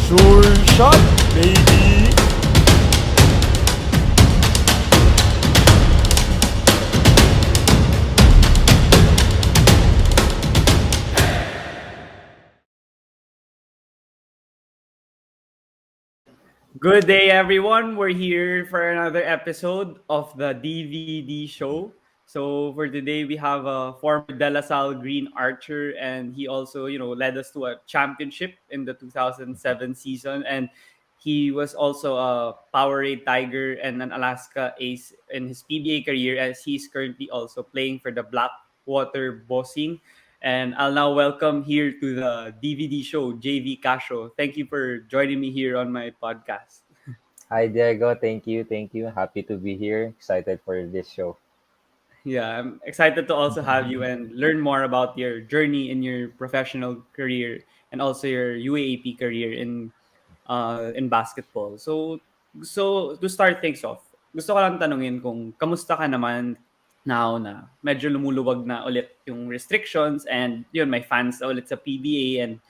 Sure shot, baby! Good day, everyone. We're here for another episode of the DVD show. So for today, we have a former De La Salle Green Archer, and he also, led us to a championship in the 2007 season. And he was also a Powerade Tiger and an Alaska Ace in his PBA career, as he's currently also playing for the Blackwater Bossing. And I'll now welcome here to the DVD show, Jvee Casio. Thank you for joining me here on my podcast. Hi Diego, thank you, thank you. Happy to be here. Excited for this show. Yeah, I'm excited to also have you and learn more about your journey in your professional career and also your UAAP career in basketball. So to start things off, gusto ko lang tanungin kung kamusta ka naman now na medyo lumuluwag na ulit yung restrictions and yun may fans na ulit sa PBA and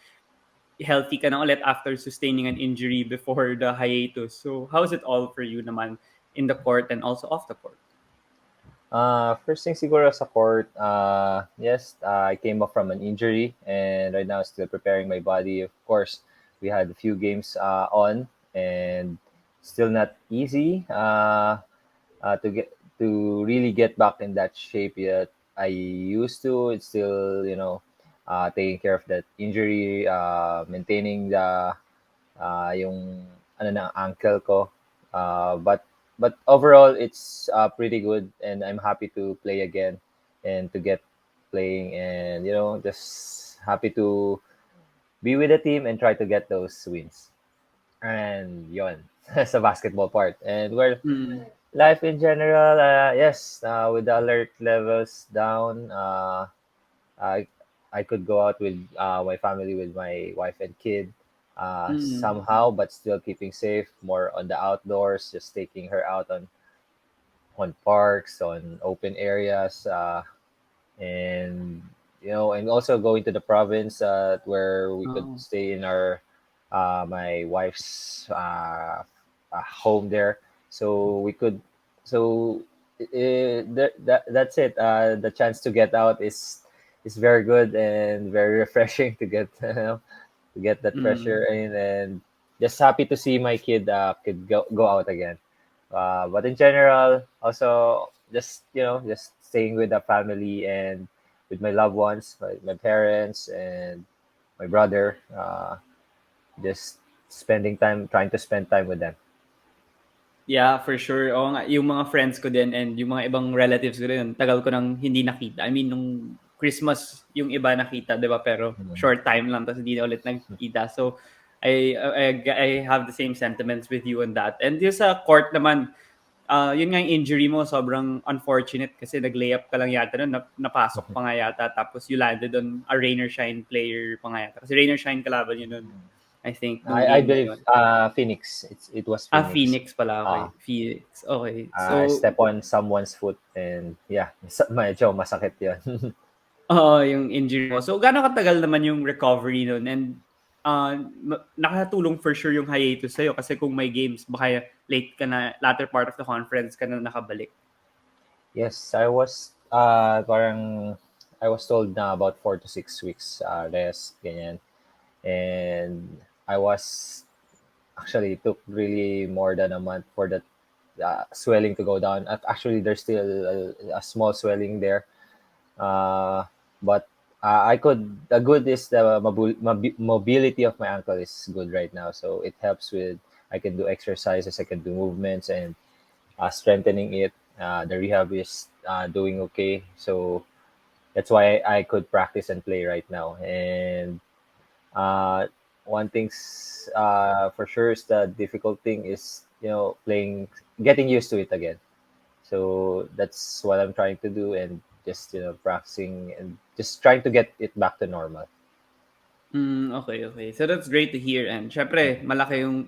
healthy ka na ulit after sustaining an injury before the hiatus. So how's it all for you naman in the court and also off the court? First thing siguro sa court, yes, I came up from an injury and right now still preparing my body. Of course, we had a few games on and still not easy to get to really get back in that shape yet I used to. It's still, taking care of that injury, maintaining the yung ano ng ankle ko. But overall, it's pretty good, and I'm happy to play again and to get playing, and just happy to be with the team and try to get those wins. And yon sa basketball part. And where Mm. life in general, yes, with the alert levels down, I I could go out with my family, with my wife and kid, Mm. somehow, but still keeping safe. More on the outdoors, just taking her out on parks, on open areas, and and also going to the province where we could Oh. stay in our my wife's home there, so we could so that's it. The chance to get out is very good and very refreshing to get to get that Mm. pressure in, and just happy to see my kid could go out again. But in general, also just just staying with the family and with my loved ones, my parents and my brother. Just spending time, trying to spend time with them. Yeah, for sure. Oo nga, yung mga friends ko din and yung mga ibang relatives ko din, tagal ko nang hindi nakita. I mean, nung Christmas, yung iba nakita, di ba? Pero Mm. short time lang, tapos hindi na ulit nagkita. So, I have the same sentiments with you on that. And yung sa court naman, yun nga yung injury mo, sobrang unfortunate kasi nag-layup ka lang yata nun, napasok pa nga yata, tapos you landed on a rain or shine player pa nga yata. Kasi rain or shine kalaban yun nun, I think, nung I game na believe yun. Phoenix. It was Ah, Phoenix. Phoenix pala. Uh, Okay. Phoenix. Okay. I So, step on someone's foot and yeah, medyo masakit yun. yung injury mo. So, gaano katagal naman yung recovery nun? And nakatulong for sure yung hiatus sa'yo kasi kung may games, baka late ka na, latter part of the conference ka na nakabalik. Yes, parang I was told na about 4 to 6 weeks rest, ganyan. And I was actually it took really more than a month for that swelling to go down. Actually, there's still a small swelling there, uh, but I could. The good is the mobility of my ankle is good right now, so it helps with. I can do exercises, I can do movements, and strengthening it. The rehab is doing okay, so that's why I could practice and play right now. And uh, one thing's for sure is the difficult thing is playing, getting used to it again. So that's what I'm trying to do, and just practicing and just trying to get it back to normal. Okay, okay. So that's great to hear. And syempre, malaki yung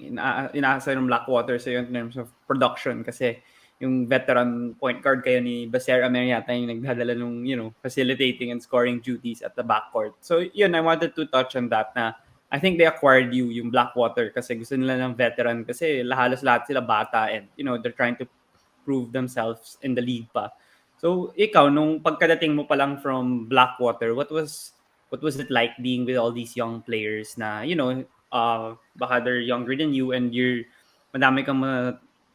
inaasa ng Blackwater sa'yo in terms of production kasi yung veteran point guard kayo ni Baser Amer yata yung nagdadala ng, facilitating and scoring duties at the backcourt. So yun, I wanted to touch on that na I think they acquired you, yung Blackwater, kasi gusto nila ng veteran kasi halos lahat sila bata and they're trying to prove themselves in the league pa. So ikaw nung pagkadating mo pa lang from Blackwater, what was it like being with all these young players na baka they're younger than you and madami kang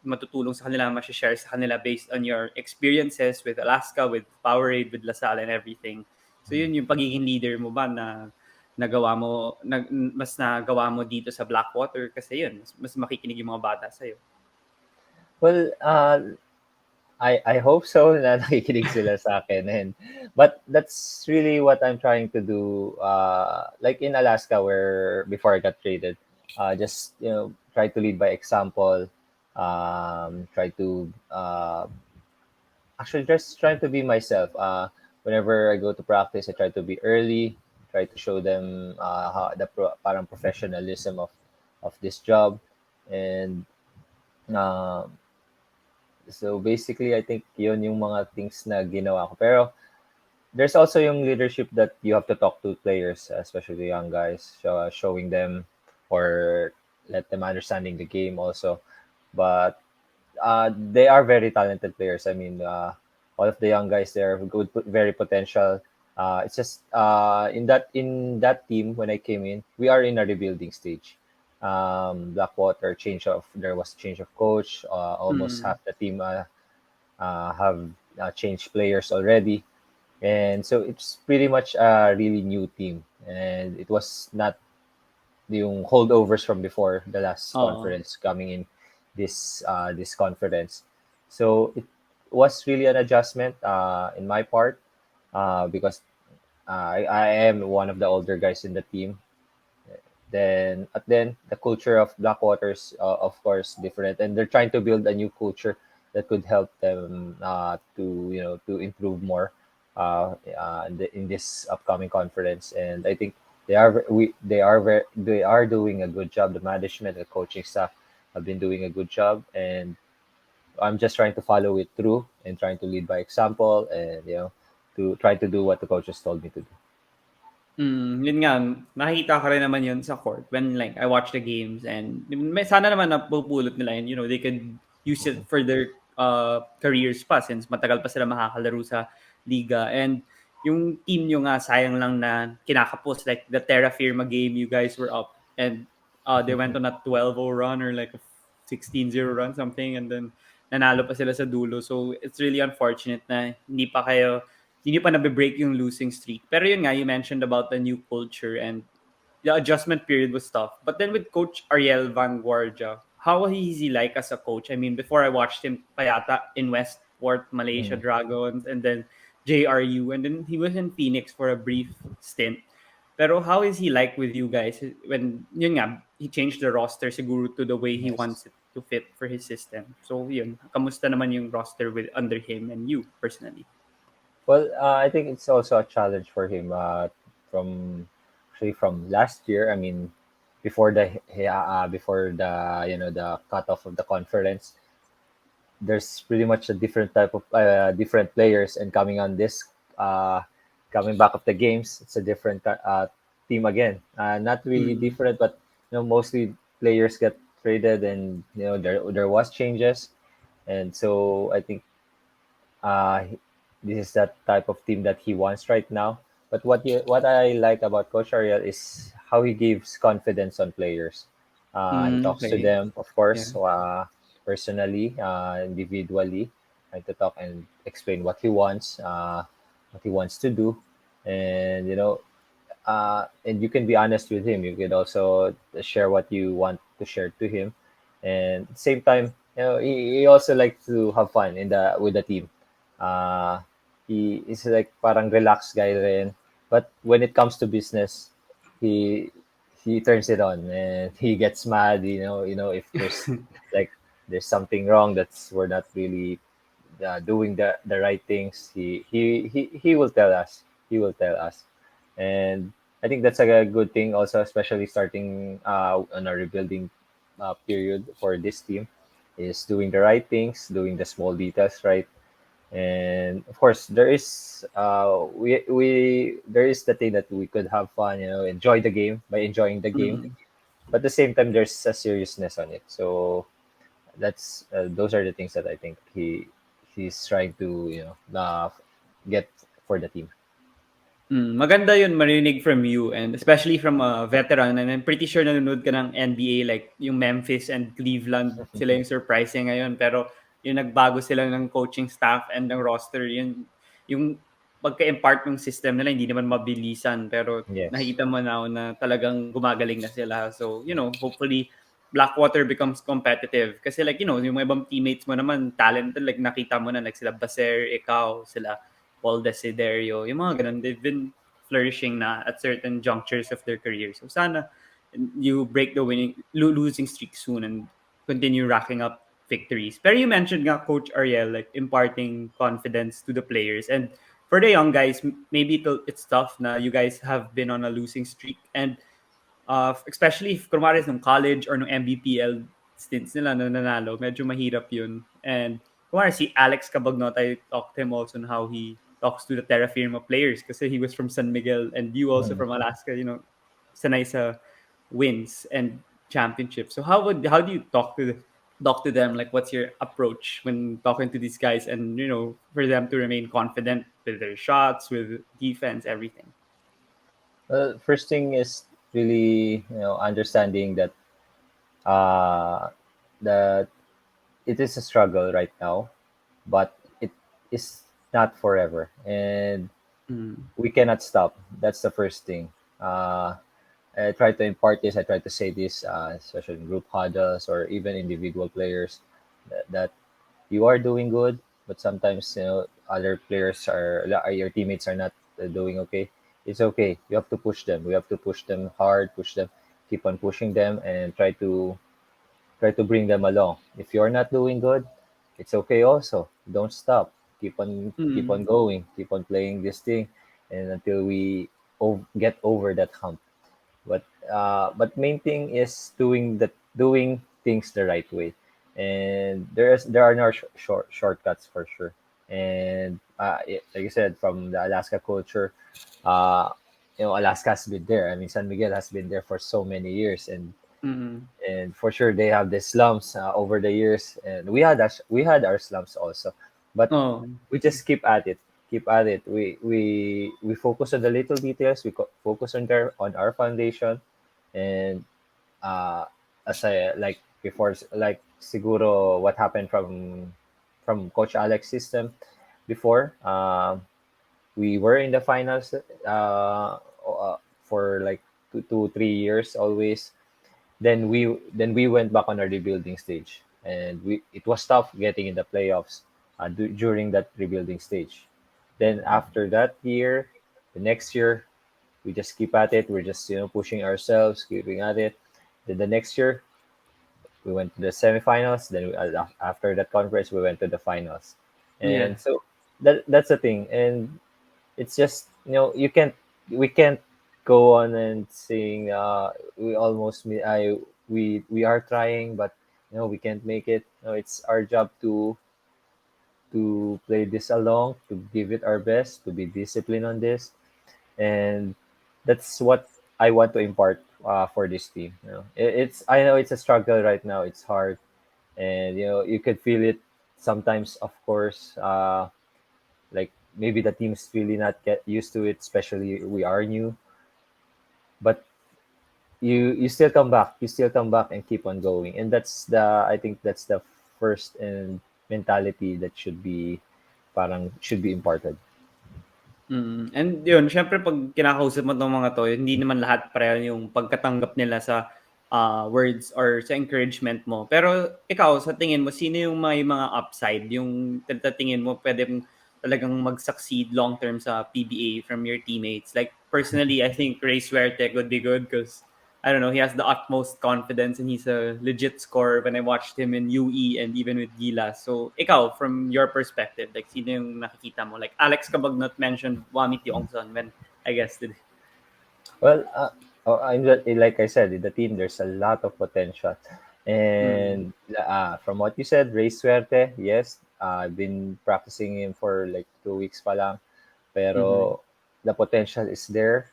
matutulong sa kanila, share sa kanila based on your experiences with Alaska, with Powerade, with LaSalle and everything. So yun yung pagiging leader mo ba na mas nagawa mo dito sa Blackwater kasi yun, mas makikinig yung mga bata sa'yo. Well, I hope so na nakikinig sila sa akin. But that's really what I'm trying to do. Like in Alaska, where before I got traded, just try to lead by example. Try to actually just trying to be myself. Whenever I go to practice, I try to be early. Try to show them parang professionalism of this job, and uh, so basically, I think yun yung mga things na ginawa ko. Pero there's also yung leadership that you have to talk to players, especially the young guys, showing them or let them understanding the game also. But they are very talented players. I mean, all of the young guys, they're good, very potential. It's just in that team when I came in, we are in a rebuilding stage. Blackwater there was change of coach. Almost Mm. half the team have changed players already, and so it's pretty much a really new team. And it was not yung holdovers from before the last Oo. conference coming in this conference. So it was really an adjustment in my part because I am one of the older guys in the team. Then the culture of Blackwaters, of course, different, and they're trying to build a new culture that could help them to to improve more in this upcoming conference. And I think they are doing a good job. The management, the coaching staff have been doing a good job, and I'm just trying to follow it through and trying to lead by example, and to try to do what the coaches told me to do. Yun nga, nakikita ko rin naman yun sa court when like I watch the games and sana naman napupulot nila and they could use it for their careers pa since matagal pa sila makakalaro sa liga. And yung team nyo nga, sayang lang na kinakapos like the Terra Firma game, you guys were up and they went on a 12-0 run or like a 16-0 run something and then nanalo pa sila sa dulo. So it's really unfortunate na hindi pa nabe-break yung losing streak. Pero yun nga, you mentioned about the new culture and the adjustment period was tough. But then with Coach Ariel Van Guardia, how is he like as a coach? I mean, before I watched him payata in Westport, Malaysia Mm. Dragons, and then JRU, and then he was in Phoenix for a brief stint. Pero how is he like with you guys when yun nga, he changed the roster siguro to the way he Yes. wants it to fit for his system. So yun, kamusta naman yung roster with under him and you personally? Well, I think it's also a challenge for him from actually from last year. I mean, before the the cutoff of the conference, there's pretty much a different type of different players, and uh, coming back of the games, it's a different team again. Not really Mm. different, but mostly players get traded, and there was changes, and so I think uh, this is that type of team that he wants right now. But what I like about Coach Ariel is how he gives confidence on players. He talks to Okay. them, of Yeah. course, personally, individually, and to talk and explain what he wants to do, and and you can be honest with him. You could also share what you want to share to him, and at the same time, he also likes to have fun in the with the team. Uh, he is like parang relaxed guy rin, but when it comes to business, he he turns it on and he gets mad. If like there's something wrong that's we're not really doing the right things, he will tell us. He will tell us, and I think that's a good thing also, especially starting on a rebuilding period for this team, is doing the right things, doing the small details right, And of course, there is we there is the thing that we could have fun, enjoy the game by enjoying the game. Mm. But at the same time, there's a seriousness on it. So that's those are the things that I think he's trying to get for the team. Maganda yun marinig from you and especially from a veteran and I'm pretty sure nanonood ka ng NBA like yung Memphis and Cleveland sila yung surprising ngayon pero yung nagbago sila ng coaching staff and ng roster yun yung pagka-impart ng system nila hindi naman mabilisan pero Yes. nakita mo na talagang gumagaling na sila so hopefully Blackwater becomes competitive kasi like yung mga ibang teammates mo naman talented like nakita mo na like sila Baser, ikaw, sila Paul Desiderio, yung mga ganun, they've been flourishing na at certain junctures of their career. So sana you break the losing streak soon and continue racking up victories. Pero you mentioned nga Coach Ariel like imparting confidence to the players and for the young guys, maybe it's tough na you guys have been on a losing streak and especially if kunwari nung college or nung MBPL stints nila na nanalo, medyo mahirap yun. And kunwari si Alex Cabagnot, I talked to him also on how he talks to the Terra Firma players kasi he was from San Miguel and you also Mhm. from Alaska, sanay sa wins and championships. So how do you talk to them? Like what's your approach when talking to these guys and for them to remain confident with their shots, with defense, everything? First thing is really understanding uh, that it is a struggle right now, but it is not forever, and Mm. we cannot stop. That's the first thing. Uh, I try to impart this. I try to say this, especially in group huddles or even individual players, that you are doing good, but sometimes other players your teammates are not doing okay. It's okay. You have to push them. We have to push them hard, push them, keep on pushing them, and try to bring them along. If you're not doing good, it's okay also. Don't stop. Keep on Mm. going. Keep on playing this thing, and until we get over that hump. But main thing is doing things the right way, and there are no shortcuts for sure. And like I said, from the Alaska culture, uh, Alaska has been there. I mean, San Miguel has been there for so many years, Mm. and for sure they have the slumps over the years, and we had our slumps also, but Oh. we just keep at it. We focus on the little details. Focus on our foundation, and uh, as I like before, like siguro what happened from Coach Alex system before. We were in the finals for like 2 3 years always. Then we went back on our rebuilding stage, and it was tough getting in the playoffs during that rebuilding stage. Then after that year, the next year, we just keep at it. We're just pushing ourselves, keeping at it. Then the next year, we went to the semifinals. Then after that conference, we went to the finals, Yeah. and so that's the thing. And it's just we can't go on and saying we almost we are trying, but we can't make it. It's our job to play this along, to give it our best, to be disciplined on this, and that's what I want to impart for this team. It's I know it's a struggle right now. It's hard, and you could feel it sometimes. Of course, like maybe the team's really not get used to it, especially we are new, but you still come back, and keep on going, and I think that's the first and mentality that should be imparted. And yun, syempre 'pag kinakausap mo 'tong mga 'to, hindi naman lahat pareho yung pagkatanggap nila sa, words or sa encouragement mo. Pero ikaw, sa tingin mo, sino yung may mga upside, yung tingin mo puwedeng talagang mag-succeed long term sa PBA from your teammates? Like, personally, I think Ray Suerte could be good because I don't know, he has the utmost confidence and he's a legit scorer when I watched him in UE and even with Gilas. So, ikaw, from your perspective, like, sino yung nakikita mo? Like, Alex Cabagnot mentioned Wami Tiongson when I guess today. Well, like I said, in the team, there's a lot of potential. Mm. And from what you said, Ray Suerte, yes, I've been practicing him for like 2 weeks pa lang. Mm-hmm. Pero the potential is there.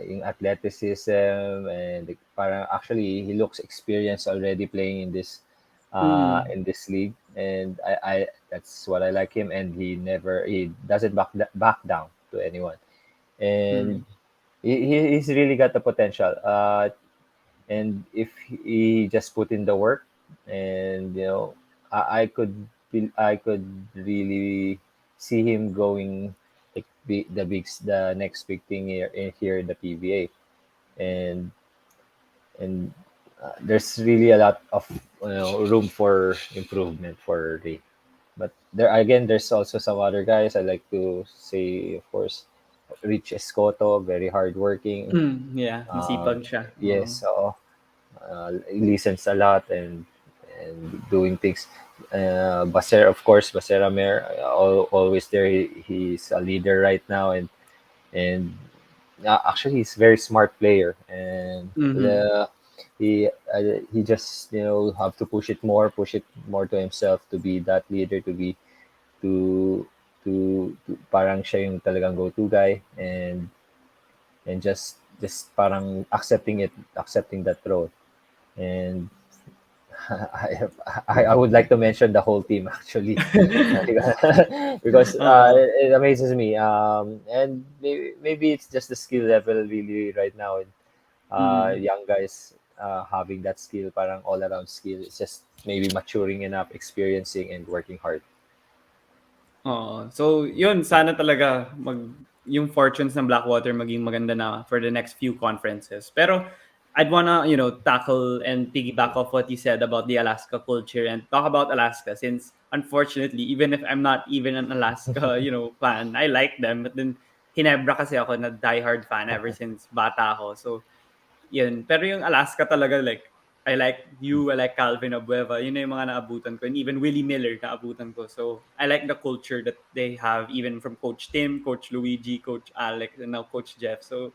Yung athleticism and like, parang actually he looks experienced already playing Mm-hmm. in this league, and I that's what I like him, and he doesn't back down to anyone, and he's really got the potential. And if he just put in the work, and I could really see him going like the next big thing here in the PBA, and and there's really a lot of room for improvement for Ray. But there again, there's also some other guys I like to say, of course, Rich Escoto, very hardworking. Yeah, masipag siya. Oo. Yes, so listens a lot and doing things. Baser, of course, Basera Mer, always there. He's a leader right now, and actually he's a very smart player, and Mhm. he just have to push it more to himself to be that leader, to to parang siya yung talagang go-to guy, and just parang accepting that role. And I, I would like to mention the whole team actually, because Oo. it amazes me. And maybe it's just the skill level really right now. Mm. Young guys having that skill, parang all around skill. It's just maybe maturing enough, experiencing, and working hard. Oo. So, yun, sana talaga yung fortunes ng Blackwater maging maganda na for the next few conferences. Pero, I'd wanna, tackle and piggyback off what you said about the Alaska culture and talk about Alaska since, unfortunately, even if I'm not even an Alaska, fan, I like them. But then, Hinebra kasi ako na diehard fan ever since bata ako. So, yun. Pero yung Alaska talaga, like, I like you, I like Calvin Abueva. Yun na yung mga naabutan ko. And even Willie Miller, naabutan ko. So, I like the culture that they have, even from Coach Tim, Coach Luigi, Coach Alex, and now Coach Jeff. So,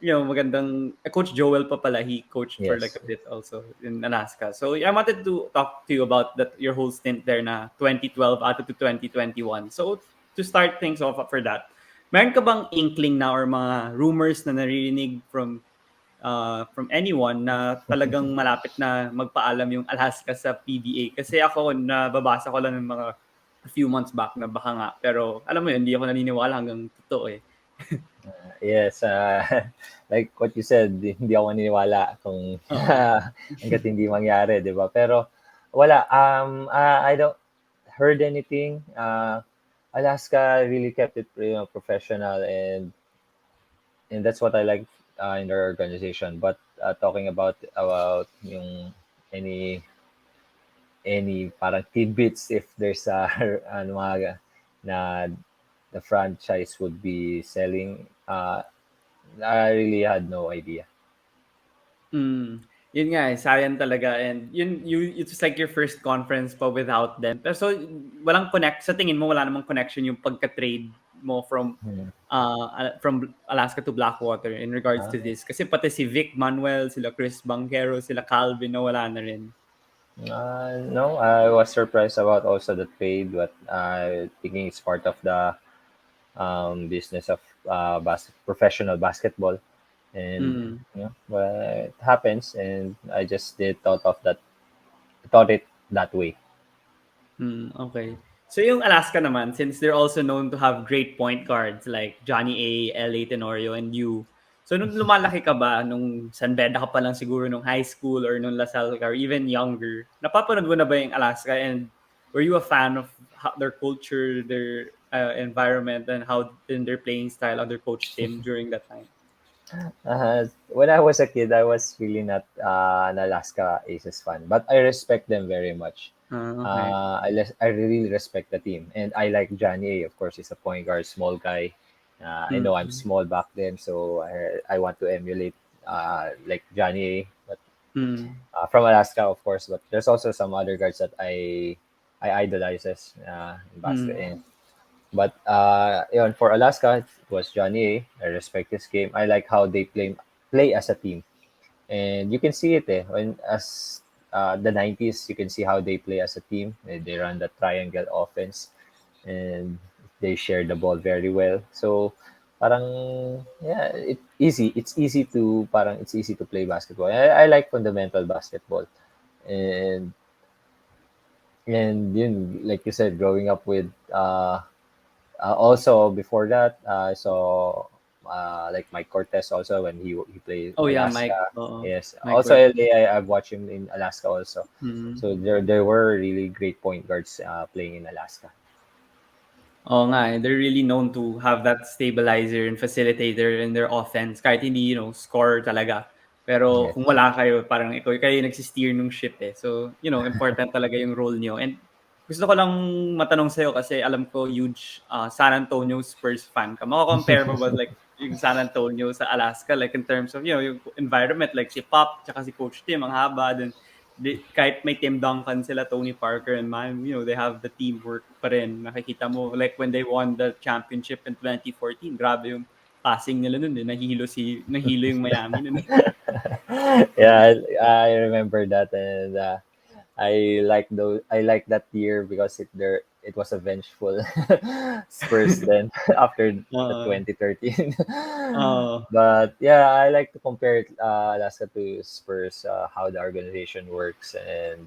magandang, Coach Joel pa pala, he coached for like Yes. a bit also in Alaska. So, I wanted to talk to you about that your whole stint there na 2012 out to 2021. So, to start things off for that, meron ka bang inkling na or mga rumors na naririnig from anyone na talagang malapit na magpaalam yung Alaska sa PBA. Kasi ako, nababasa ko lang ng mga a few months back na baka nga. Pero alam mo yun, hindi ako naniniwala hanggang totoo eh. Yes, like what you said, hindi ako maniniwala kung Oo. hangga't hindi mangyari, 'di ba? Pero wala, I don't heard anything. Alaska really kept it, professional, and that's what I like in their organization. But talking about yung any parang tidbits, if there's ano mga na the franchise would be selling, I really had no idea. Mm. Yun nga eh, sayang talaga. And it's like your first conference pa without them. Pero so, walang connect, sa tingin mo, wala namang connection yung pagka-trade mo Hmm. from Alaska to Blackwater in regards Ah, to this. Kasi pati si Vic Manuel, sila Chris Banquero, sila Calvin, nawala na rin. no, I was surprised about also the trade, but I thinking it's part of the business of professional basketball, and Mm. well, it happens, and I just did thought it that way. Okay. So yung Alaska naman, since they're also known to have great point guards like Johnny A, LA Tenorio, and you. So nung lumalaki ka ba, nung San Beda ka pa lang siguro nung high school or nung Salle ka or even younger, napapanood mo na ba yung Alaska and were you a fan of their culture, their environment, and how in their playing style under Coach Tim during that time? When I was a kid, I was really not an Alaska Aces fan, but I respect them very much. Okay. I really respect the team, and I like Johnny A. Of course, he's a point guard, small guy. I know I'm Mm. small back then, so I want to emulate like Johnny A. But Mm. from Alaska, of course. But there's also some other guards that I idolizes in Mm. basketball. But yun, for Alaska, it was Johnny A. I respect his game. I like how they play as a team, and you can see it when as the 90s, you can see how they play as a team. They run the triangle offense, and they share the ball very well. So parang yeah, it's easy to play basketball. I like fundamental basketball, and like you said, growing up with also before that, I saw like Mike Cortez also when he played Oh yeah, Mike. Alaska. Yes, Mike also Webb. LA. I've watched him in Alaska also. Mm. So there were really great point guards playing in Alaska. Oo nga, they're really known to have that stabilizer and facilitator in their offense kahit hindi, score talaga. Pero Yes. kung wala kayo, parang ikaw kayo yung nagsisteer nung ship eh. So, important talaga yung role nyo. And gusto ko lang matanong sa'yo kasi alam ko huge San Antonio Spurs fan ka. Mako-compare mo ba like yung San Antonio sa Alaska like in terms of, yung environment like si Pop tsaka si Coach Tim ang haba then kahit may Tim Duncan sila, Tony Parker and man, they have the teamwork pa rin. Nakikita mo, like when they won the championship in 2014, grabe yung passing nila nun eh. Nahilo yung Miami nun eh. Yeah, I remember that, and I like those. I like that year because it was a vengeful Spurs then after the Oo. 2013. Oo. But yeah, I like to compare Alaska to Spurs, how the organization works and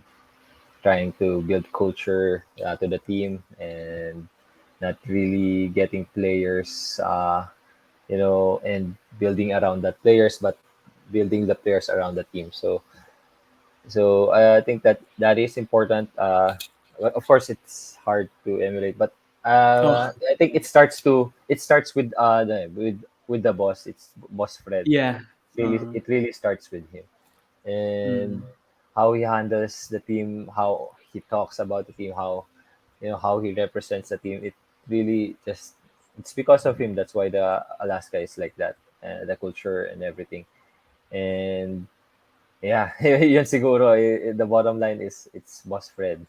trying to build culture to the team and not really getting players, and building around the players, but building the players around the team. So I think that is important. Well, of course, it's hard to emulate, but Oh, I think it starts with the boss. It's Boss Fred. yeah. It really starts with him, and Mm. how he handles the team, how he talks about the team, how he represents the team. It really just it's because of him. That's why the Alaska is like that, the culture and everything. And yeah, yun siguro, the bottom line is it's Boss Fred.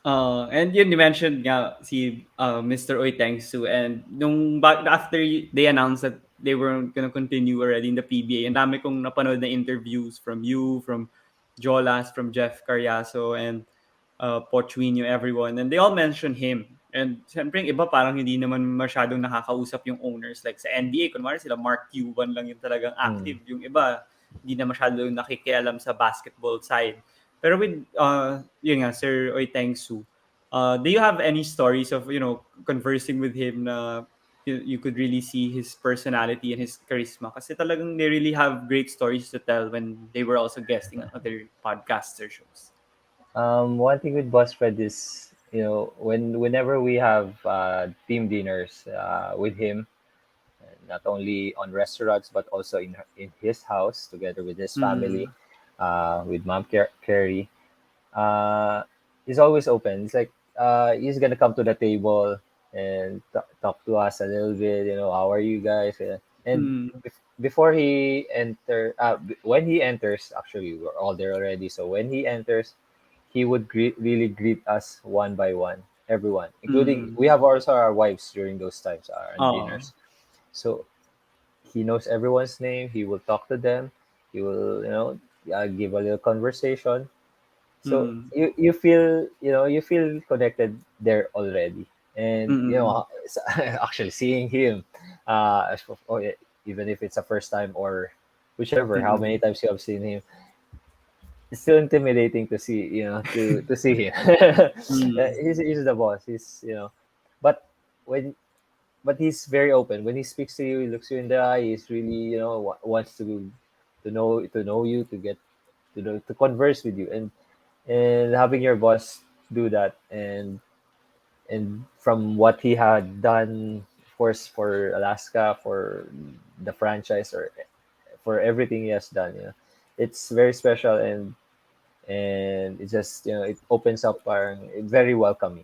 And yun, you mentioned nga si Mr. Oy Tangsu and after they announced that they were gonna continue already in the PBA, and dami kong napanood na interviews from you, from Jolas, from Jeff Carriaso, and Pochuino, everyone. And they all mentioned him. And siyempre yung iba parang hindi naman masyadong nakakausap yung owners. Like sa NBA, kunwari sila Mark Cuban lang yung talagang Mm. active. Yung iba, hindi na masyadong nakikialam sa basketball side. Pero with, yun nga, Sir Oitengsu, do you have any stories of, conversing with him na you could really see his personality and his charisma? Kasi talagang they really have great stories to tell when they were also guesting on other podcasts or shows. One thing with Boss Fred is, whenever we have team dinners with him, not only on restaurants but also in his house together with his family, Mm, with Mom Carrie, uh, he's always open. It's like he's gonna come to the table and talk to us a little bit. How are you guys? And mm, before when he enters, actually we're all there already. So when he enters, he would really greet us one by one, everyone, including mm. we have also our wives during those times, our Oo. dinners. So he knows everyone's name. He will talk to them. He will, give a little conversation. So Mm, you feel connected there already, and mm, actually seeing him, or even if it's a first time or whichever, how many mm, times you have seen him, it's still intimidating to see, to see him. mm, He's the boss. But when but he's very open. When he speaks to you, he looks you in the eye. He's really, wants to know you, to get to converse with you, and having your boss do that, and from what he had done, of course, for Alaska, for the franchise, or for everything he has done, it's very special, and it just, it opens up, very welcoming.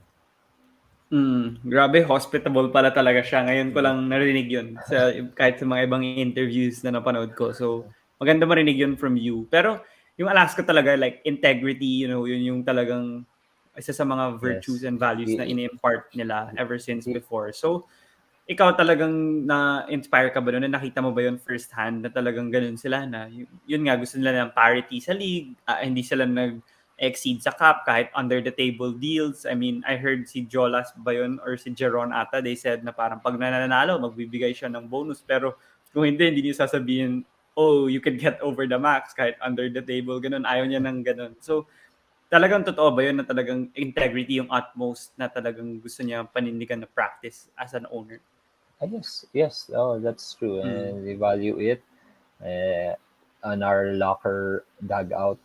Grabe hospitable pala talaga siya. Ngayon ko Mm. lang narinig 'yun kahit sa mga ibang interviews na napanood ko. So, maganda marinig 'yun from you. Pero yung Alaska talaga like integrity, 'yun yung talagang isa sa mga virtues Yes. and values na He, ini-impart nila ever since he, before. So, ikaw talagang na-inspire ka ba nun? Na nakita mo ba yun first hand na talagang ganun sila na yun nga gusto nila ng parity sa league, hindi sila nag-exceed sa cap kahit under the table deals. I mean, I heard si Jolas ba yun or si Jeron ata, they said na parang pag nananalo, magbibigay siya ng bonus. Pero kung hindi niya sasabihin, oh, you could get over the max kahit under the table, ganun. Ayaw niya ng ganun. So, talagang totoo ba yun na talagang integrity yung utmost na talagang gusto niya panindigan na practice as an owner? Yes. Oh, that's true. Mm. And we value it. Uh, on our locker dugout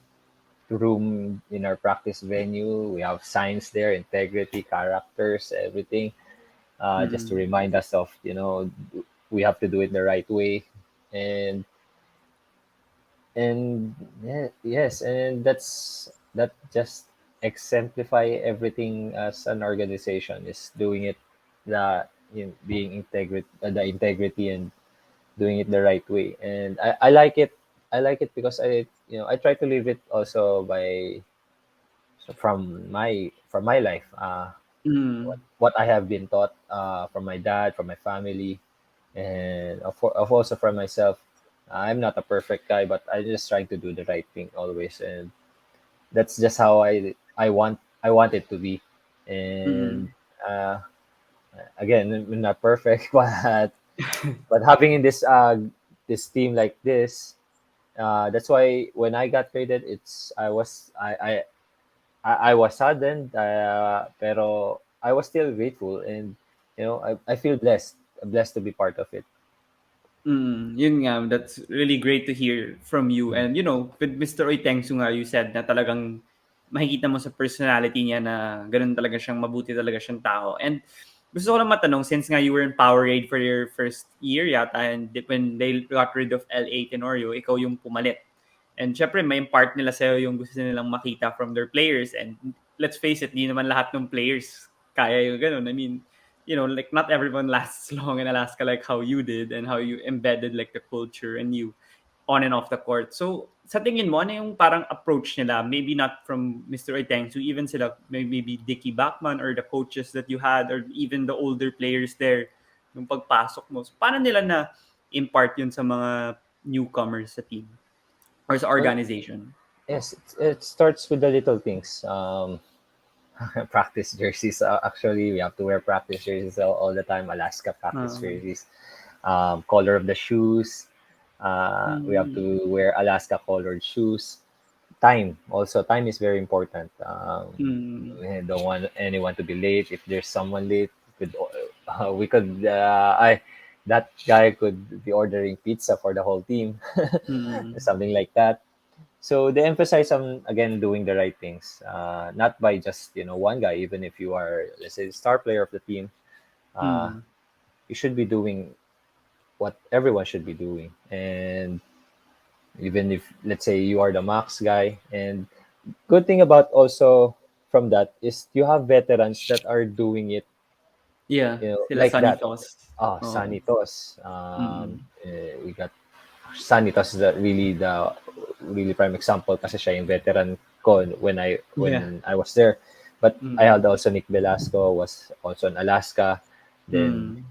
room in our practice venue, we have signs there, integrity, characters, everything. Just to Mm. remind us of, we have to do it the right way. And yeah, yes, and that just exemplify everything as an organization is doing it the being the integrity and doing it the right way. And I like it. I like it because I try to live it also by from my life, Mm. what I have been taught from my dad, from my family, and of also from myself. I'm not a perfect guy, but I just trying to do the right thing always, and that's just how I want it to be. And Mm. uh, again, I'm not perfect, but having in this team like this, that's why when I got traded, I was saddened, pero I was still grateful, and I feel blessed to be part of it. Yun nga, that's really great to hear from you. Mm. And with Mr. Oitengsu nga, you said na talagang makikita mo sa personality niya na ganun talaga siyang mabuti talaga siyang tao. And gusto ko lang matanong, since nga you were in Powerade for your first year yata, and when they got rid of LA Tenorio, ikaw yung pumalit. And syempre, may impart nila sa'yo yung gusto nilang makita from their players. And let's face it, di naman lahat ng players kaya yung ganun. I mean, like not everyone lasts long in Alaska like how you did and how you embedded like the culture and you on and off the court. So, sa tingin mo, ano yung parang approach nila? Maybe not from Mr. Oitengsu, even sila, maybe Dickie Bachman or the coaches that you had or even the older players there nung pagpasok mo. So, paano nila na impart yun sa mga newcomers sa team or sa Well, organization? yes, it starts with the little things. Practice jerseys. Actually, we have to wear practice jerseys all the time. Alaska practice Uh, jerseys. Color of the shoes. We have mm, to wear Alaska colored shoes. Time also. Time is very important. mm, We don't want anyone to be late. If there's someone late, we could. That guy could be ordering pizza for the whole team, mm, something like that. So they emphasize on again doing the right things, not by just one guy. Even if you are, let's say, the star player of the team, uh, mm, you should be doing what everyone should be doing. And even if, let's say, you are the max guy, and good thing about also from that is you have veterans that are doing it, yeah, sila like that. Sanitos. Oo. Sanitos. Mm. We got Sanitas is the really prime example kasi siya yung veteran ko Yeah. when I was there. But I had Mm. also Nick Velasco was also in Alaska. Then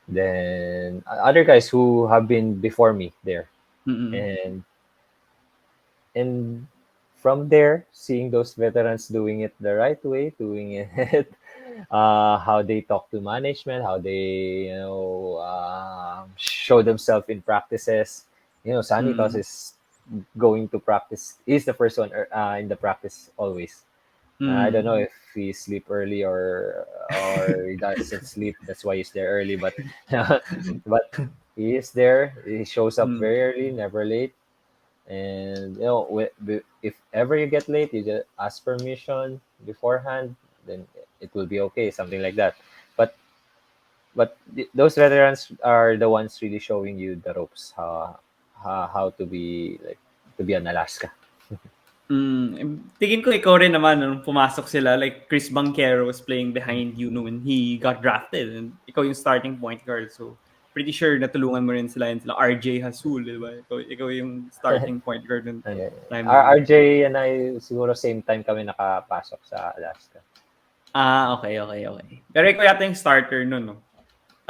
Mm. other guys who have been before me there. Mm. And and from there, seeing those veterans doing it the right way, doing it how they talk to management, how they show themselves in practices. Sanitas Mm. is going to practice. He's the first one in the practice always. I don't know Mm. if he sleep early or he doesn't sleep. That's why he's there early. But but he is there. He shows up Mm. very early, never late. And if ever you get late, you just ask permission beforehand. Then it will be okay, something like that. But those veterans are the ones really showing you the ropes, how to be like to be an Alaska. Tingin ko ikaw rin naman nung pumasok sila, like Chris Banquero was playing behind you no when he got drafted and ikaw yung starting point guard. So, pretty sure natulungan mo rin sila and sila RJ Hasul, di ba? Ikaw yung starting point guard ng And, time na yun. RJ and I siguro same time kami nakapasok sa Alaska. Okay. Pero ikaw yata yung starter nun, no?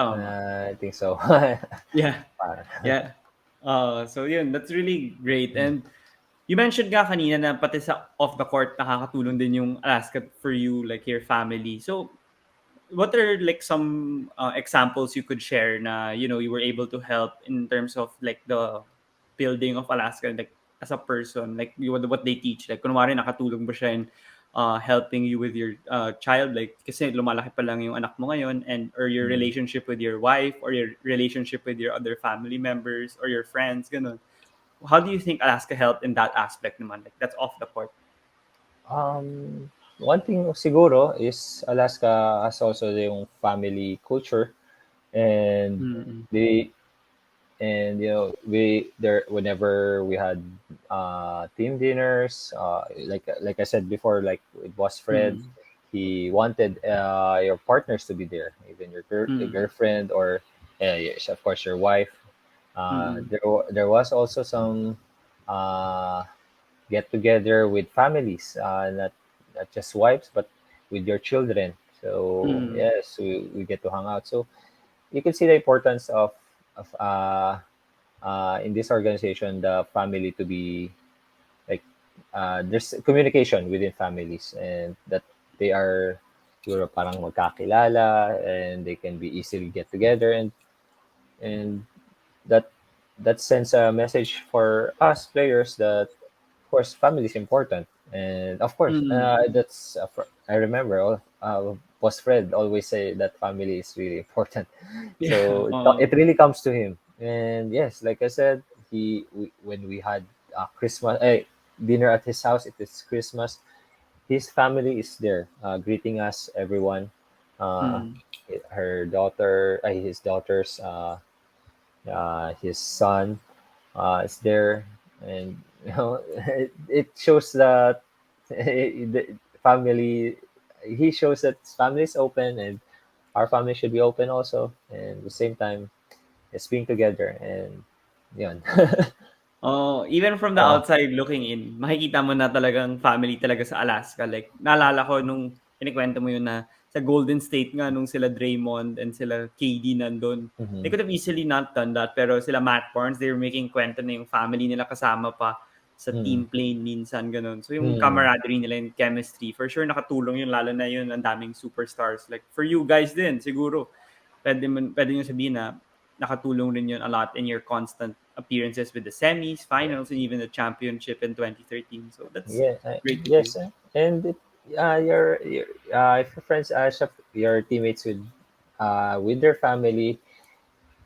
Tama. I think so. Yeah. Parang, Yeah. So yun, that's really great. And you mentioned nga kanina na pati sa off the court nakakatulong din yung Alaska for you, like your family. So what are like some examples you could share na you were able to help in terms of like the building of Alaska, like as a person, like what they teach, like kunwari nakatulong ba siya in helping you with your child, like kasi lumalaki pa lang yung anak mo ngayon, and or your mm, relationship with your wife or your relationship with your other family members or your friends, ganun. How do you think Alaska helped in that aspect naman, like that's off the court? one thing siguro is Alaska has also yung family culture, and Mm-mm. they and we there whenever we had team dinners, like I said before, like with boss Fred, Mm-mm. he wanted your partners to be there, even your Mm-mm. girlfriend, or yes, of course your wife. Mm-mm. There was also some uh, get together with families, not just wives, but with your children. So Mm-mm. yes, we get to hang out. So you can see the importance of in this organization, the family to be like, there's communication within families, and that they are siguro parang magkakilala, and they can be easily get together, and that that sends a message for us players that of course family is important, and of course Mm-mm. I remember boss Fred always say that family is really important. Yeah. So it really comes to him, and yes, like I said, when we had Christmas dinner at his house, it is Christmas, his family is there, greeting us, everyone, uh, Mm. his daughters, his son is there, and it shows that the family. He shows that his family is open, and our family should be open also, and at the same time, it's being together, and yun. Oh, even from the uh, outside looking in, makikita mo na talagang family talaga sa Alaska. Like, naalala ko nung kinikwento mo yun na sa Golden State nga nung sila Draymond and sila KD nandun. They mhm, could have easily not done that, pero sila Matt Barnes, they were making kwento na yung family nila kasama pa sa mm, team plane minsan, ganun. So yung mm, camaraderie nila, yung chemistry, for sure nakatulong yun, lalo na yun, ang daming superstars. Like, for you guys din, siguro, pwede nyo sabihin na nakatulong rin yun a lot in your constant appearances with the semis, yeah, finals, and even the championship in 2013. So that's yeah, great to hear. yes, and if your friends, your teammates with their family,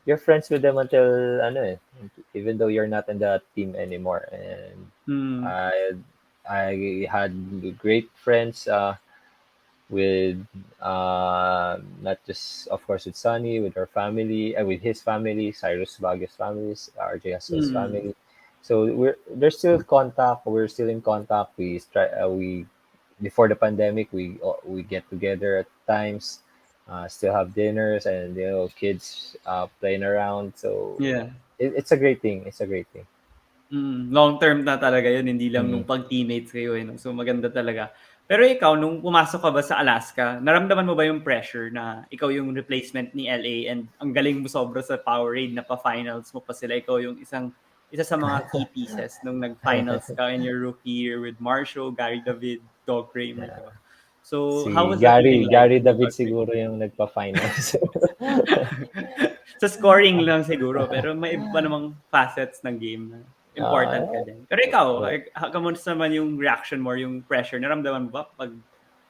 you're friends with them until ano even though you're not in the team anymore. And Mm, I I had great friends with not just of course with Sunny, with her family, with his family, Cyrus Baguio's families, RJ Hasel's mm, family. So there's still contact. We're still in contact. We before the pandemic, we get together at times, still have dinners, and kids playing around. So yeah. it's a great thing. It's a great thing. Long term na talaga yun, hindi lang nung Mm. pag-teammates kayo, eh, 'no? So, maganda talaga. Pero ikaw, nung pumasok ka ba sa Alaska, naramdaman mo ba yung pressure na ikaw yung replacement ni LA and ang galing mo sobra sa Powerade, napa-finals mo pa sila, ikaw yung isa sa mga key pieces nung nag-finals ka in your rookie year with Marshall, Gary David, Dog Kramer, 'di ba? So, how Si was the feeling like Gary with David Dog Kramer? siguro yung nagpa-finals. Sa scoring lang siguro, pero may iba namang facets ng game na important ka Ah, din. Pero ikaw, yeah. kamusta naman yung reaction mo, yung pressure? Naramdaman mo ba pag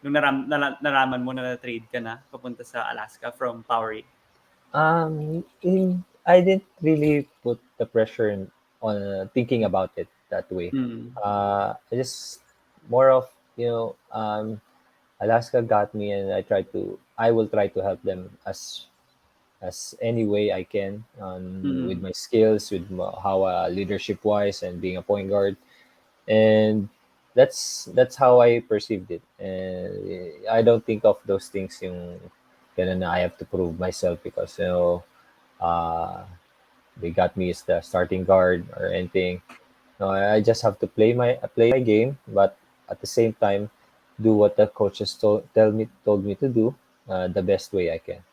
nung nalaman mo na na-trade ka na papunta sa Alaska from Powerade? I didn't really put the pressure on thinking about it that way. Mm. I just more of Alaska got me, and I will try to help them as any way I can, with Mm. my skills, with how leadership wise, and being a point guard, and that's how I perceived it. And I don't think of those things yung ganun na I have to prove myself because uh, they got me as the starting guard or anything. No, I just have to play my game, but at the same time, do what the coaches told me to do, the best way I can.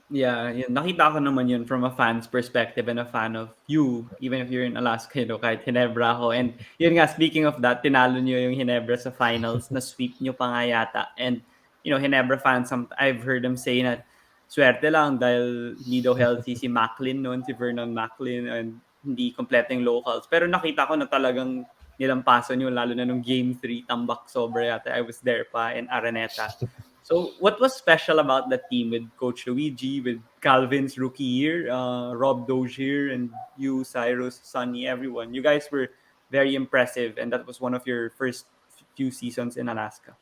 Yeah, yun. Nakita ko naman yun from a fan's perspective and a fan of you, even if you're in Alaska, kahit Hinebra ako. And yun nga, speaking of that, tinalo nyo yung Hinebra sa finals, na-sweep nyo pa nga yata. And, Hinebra fans, I've heard them say na, swerte lang dahil hindi daw healthy si Macklin noon, si Vernon Macklin, and hindi kompleto yung locals. Pero nakita ko na talagang nilampason nyo, lalo na nung Game 3, tambak sobra yata. I was there pa in Araneta. So, what was special about that team with Coach Luigi, with Calvin's rookie year, Rob Dozier, and you, Cyrus, Sonny, everyone? You guys were very impressive, and that was one of your first few seasons in Alaska.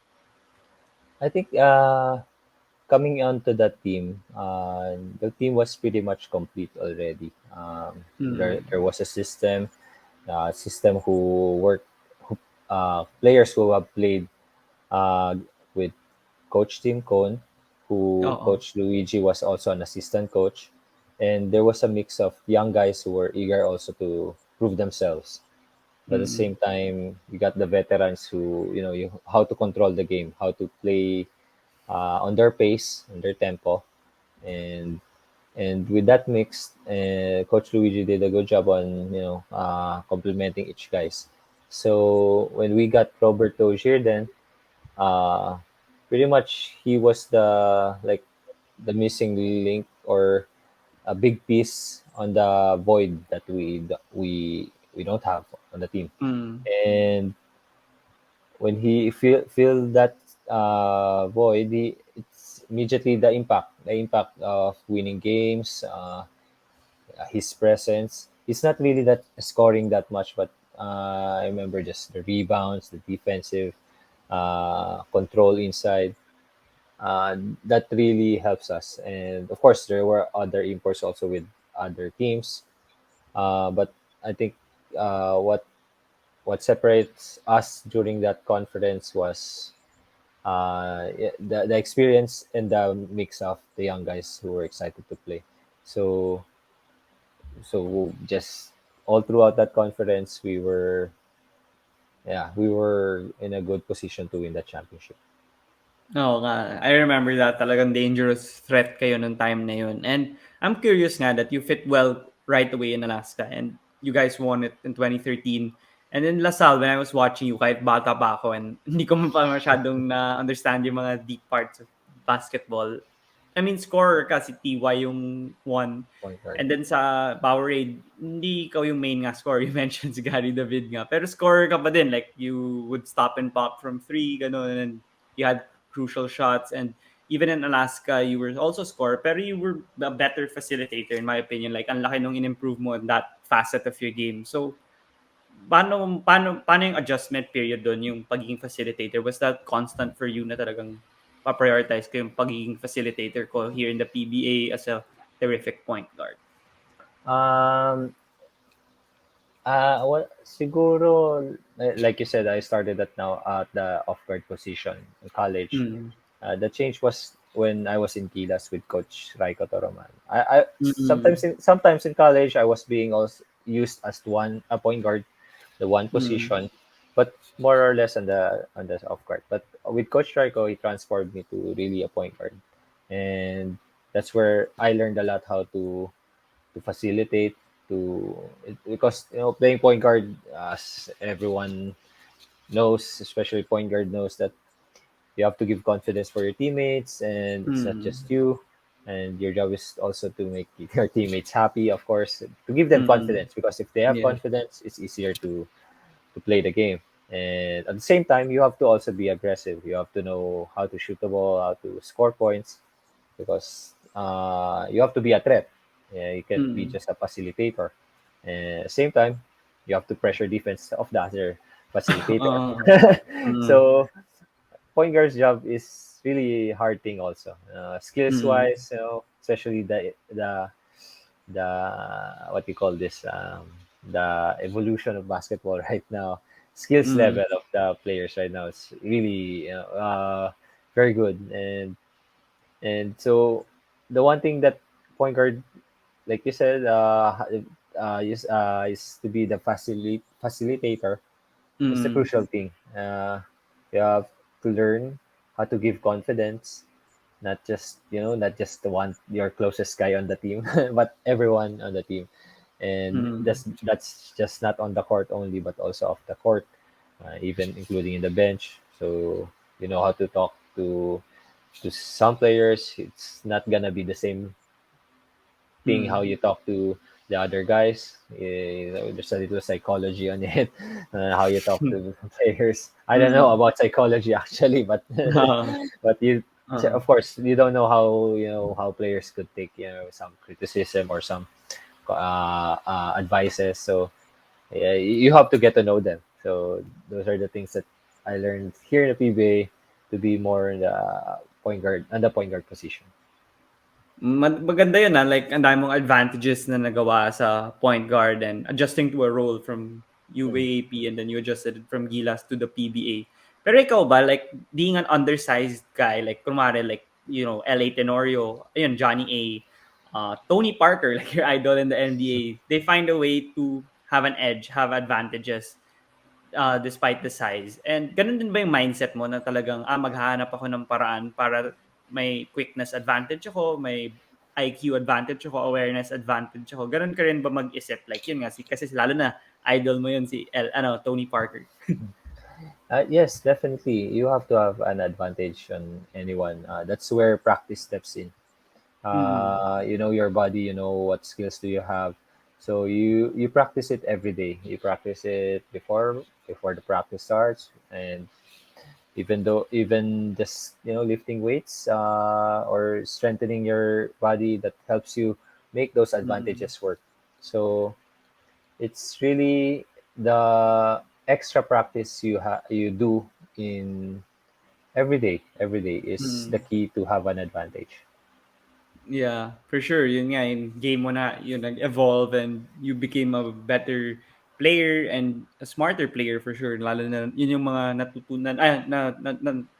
I think coming onto that team, the team was pretty much complete already. There was a system who worked, who, players who have played uh, with Coach Tim Cohn, who Oo. Coach Luigi was also an assistant coach, and there was a mix of young guys who were eager also to prove themselves. But at the Mm-mm. same time, you got the veterans who how to control the game, how to play on their pace, on their tempo, and with that mix, Coach Luigi did a good job on complementing each guys. So when we got Robert Dozier, then uh, pretty much he was the like the missing link or a big piece on the void that we don't have on the team. Mm. And when he feel that void, it's immediately the impact of winning games, his presence. He's not really that scoring that much, but I remember just the rebounds, the defensive control inside. That really helps us. And of course, there were other imports also with other teams. But I think what separates us during that conference was the experience and the mix of the young guys who were excited to play. So just all throughout that conference, we were in a good position to win that championship. Oo nga. I remember that talagang dangerous threat kayo nung time na yun. And I'm curious nga that you fit well right away in Alaska and you guys won it in 2013. And then Lasal, when I was watching you, kahit bata pa ako and hindi ko pa masyadong na-understand yung mga deep parts of basketball. I mean, scorer kasi TY yung one. Point guard. And then sa Powerade, hindi ikaw yung main nga scorer. You mentioned si Gary David nga. Pero scorer ka pa din. Like, you would stop and pop from three, gano'n. And you had crucial shots. And even in Alaska, you were also scorer. Pero you were a better facilitator, in my opinion. Like, ang laki nung in-improve mo in that facet of your game. So, paano yung adjustment period doon, yung pagiging facilitator? Was that constant for you na talagang pa-prioritize ko yung pagiging facilitator ko here in the PBA as a terrific point guard? Um, well, siguro, like you said, I started now at the off-guard position in college. Mm. The change was when I was in Gilas with Coach Raiko Toroman. I Mm. sometimes in college I was being also used as a point guard, the one Mm. position, but more or less on the off guard. But with Coach Raiko, he transformed me to really a point guard, and that's where I learned a lot how to facilitate, because playing point guard, as everyone knows, especially point guard knows, that you have to give confidence for your teammates, and it's not Mm. just you. And your job is also to make your teammates happy, of course, to give them Mm. confidence, because if they have Yeah. confidence, it's easier to play the game. And at the same time, you have to also be aggressive. You have to know how to shoot the ball, how to score points, because you have to be a threat. Yeah, you can't be Mm. just a facilitator. And at the same time, you have to pressure defense of the other facilitator. Mm. So point guard's job is really hard thing also. Skills Mm. wise, especially the what you call this, the evolution of basketball right now. Skills Mm. level of the players right now is really very good. And so the one thing that point guard, like you said, is to be the facilitator. That's the Mm. crucial thing. You have to learn how to give confidence, not just the one your closest guy on the team, but everyone on the team. And Mm. that's just not on the court only, but also off the court, even including in the bench. So you know how to talk to some players. It's not gonna be the same thing how Mm. you talk to the other guys. There's a little psychology on it, how you talk to players. I don't know Mm. about psychology actually, but but Uh, of course, you don't know how players could take some criticism or some advices. So yeah, you have to get to know them. So those are the things that I learned here in the PBA to be more in the point guard position. Maganda yun, like ang dami mong advantages na nagawa sa point guard and adjusting to a role from Mm. UAAP and then you adjusted it from Gilas to the PBA. Pero ikaw ba, like being an undersized guy, like kumare like, LA Tenorio, ayun, Johnny A, Tony Parker, like your idol in the NBA, they find a way to have an edge, have advantages despite the size. And ganun din ba yung mindset mo na talagang, maghahanap ako ng paraan para may quickness advantage ako, may IQ advantage ako, awareness advantage ako. Ganun ka rin ba mag-isip? Like yun nga, kasi lalo na idol mo yun si Tony Parker. Yes, definitely. You have to have an advantage on anyone. That's where practice steps in. Mm. You know your body. You know what skills do you have. So you practice it every day. You practice it before the practice starts, and even just lifting weights or strengthening your body, that helps you make those Mm. advantages work. So it's really the extra practice you do in every day is the Mm. key to have an advantage. Yeah, for sure. Yun nga, yung game mo na, yun nag-evolve and you became a better player and a smarter player for sure. Lalo na, yun yung mga natutunan,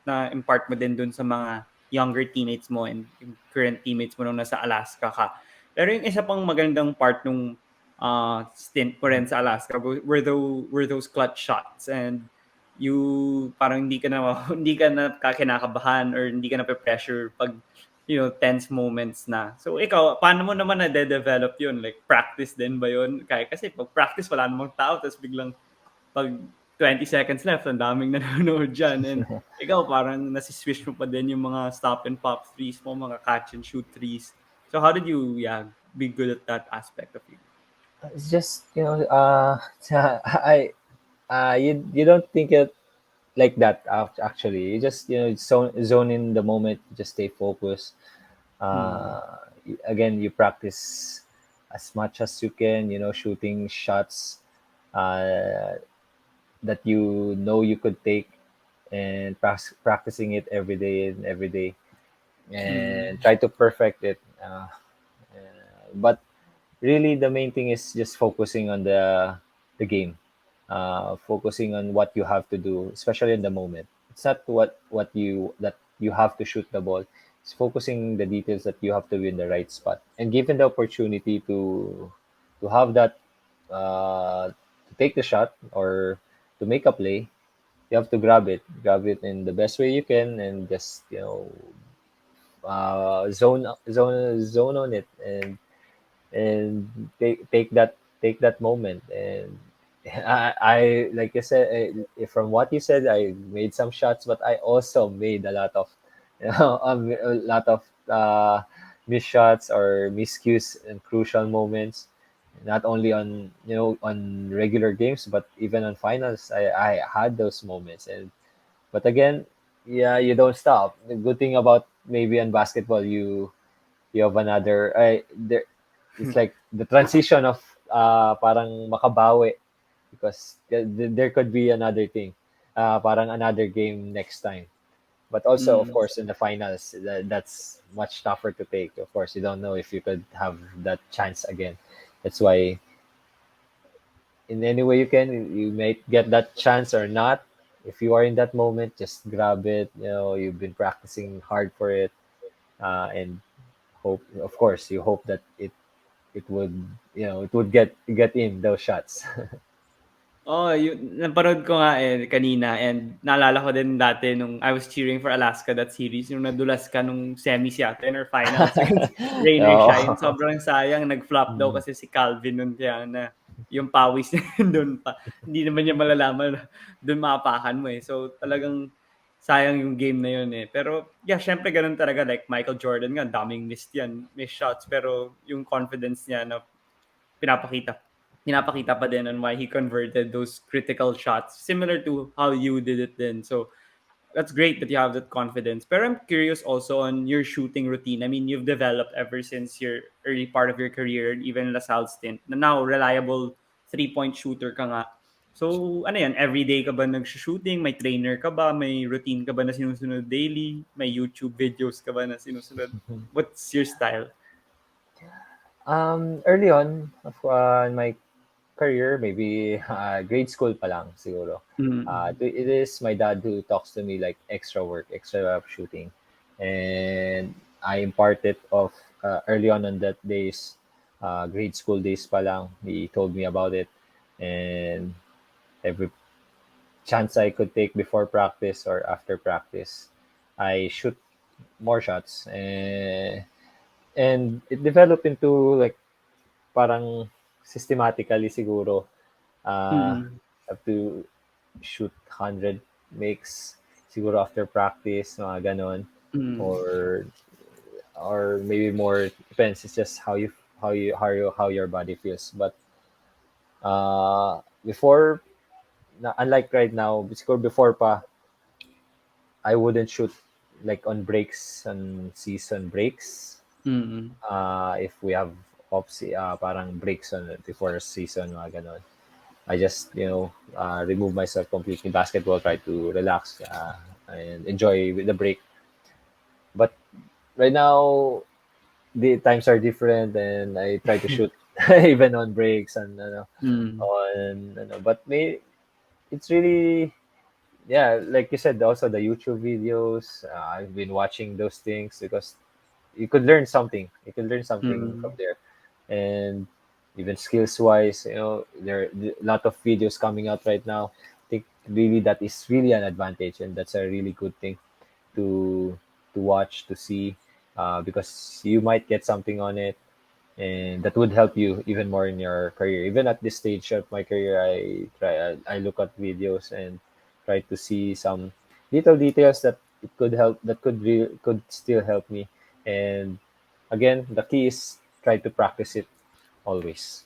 na impart mo din dun sa mga younger teammates mo and yung current teammates mo nung nasa Alaska ka. Pero yung isa pang magandang part nung stint mo rin sa Alaska were those clutch shots and you parang hindi ka na hindi ka na kinakabahan or hindi ka na pressure pag tense moments na. So ikaw, paano mo naman na-develop yun? Like practice din ba yun? Kaya kasi pag practice wala namang tao tapos biglang pag 20 seconds left, ang daming nanonood dyan. And ikaw parang nasiswish mo pa din yung mga stop and pop threes mo, mga catch and shoot threes. So how did you, be good at that aspect of you? It's just I you don't think it like that. Actually, you just zone in the moment, just stay focused. Mm. Again, you practice as much as you can, shooting shots uh, that you could take, and practicing it every day and every day, and Mm. try to perfect it. But really, the main thing is just focusing on the game, focusing on what you have to do, especially in the moment. It's not that you have to shoot the ball. It's focusing the details that you have to be in the right spot, and given the opportunity to have that, to take the shot or to make a play, you have to grab it in the best way you can, and just zone on it, and take that moment. And I like I said, from what you said, I made some shots, but I also made a lot of a lot of missed shots or miscues and crucial moments, not only on regular games, but even on finals. I had those moments, and but again, yeah, you don't stop. The good thing about maybe on basketball, you have another there, it's like the transition of parang makabawi, because there could be another thing, parang another game next time. But also, of Mm. course, in the finals, that's much tougher to take. Of course, you don't know if you could have that chance again. That's why, in any way you can, you might get that chance or not. If you are in that moment, just grab it. You've been practicing hard for it, and hope. Of course, you hope that it would get in those shots. Oh, yun napanood ko nga, eh, kanina and naalala ko din dati nung I was cheering for Alaska that series, yung nadulas ka nung semis yata yun or finals against Rain or Shine. Oo. Sobrang sayang, nag-flop daw Mm. kasi si Calvin nun kaya na yung pawis niya dun pa. Hindi naman niya malalaman na dun maapakan mo, eh. So, talagang sayang yung game na yun, eh. Pero yeah, syempre ganun talaga like Michael Jordan nga, daming missed yan, missed shots pero yung confidence niya na pinapakita pinapakita pa din on why he converted those critical shots similar to how you did it then. So that's great that you have that confidence. But I'm curious also on your shooting routine. I mean, you've developed ever since your early part of your career, even LaSalle stint, na now reliable three-point shooter ka nga. So, ano yan, everyday ka ba nag-shooting? May trainer ka ba? May routine ka ba na sinusunod daily? May YouTube videos ka ba na sinusunod? What's your style? Early on in my career, maybe grade school pa lang siguro. Mm. It is my dad who talks to me like extra work, extra shooting, and I imparted of early on that days, grade school days pa lang. He told me about it, and every chance I could take before practice or after practice, I shoot more shots, and it developed into like parang systematically siguro. Mm. Have to shoot 100 makes siguro after practice, mga ganon. Mm. Or maybe more, depends. It's just how your body feels. But before, unlike right now, siguro before pa, I wouldn't shoot like on breaks, on season breaks. Mm. If we have parang breaks on before season, mga ganon. I just remove myself completely in basketball, try to relax and enjoy the break. But right now the times are different, and I try to shoot even on breaks and Mm. but it's really, yeah, like you said, also the YouTube videos. I've been watching those things because you could learn something. You could learn something from Mm. there, and even skills wise, there are a lot of videos coming out right now. I think really that is really an advantage, and that's a really good thing to watch, to see, because you might get something on it, and that would help you even more in your career. Even at this stage of my career, I look at videos and try to see some little details that it could help, that could still help me. And again, the key is try to practice it always.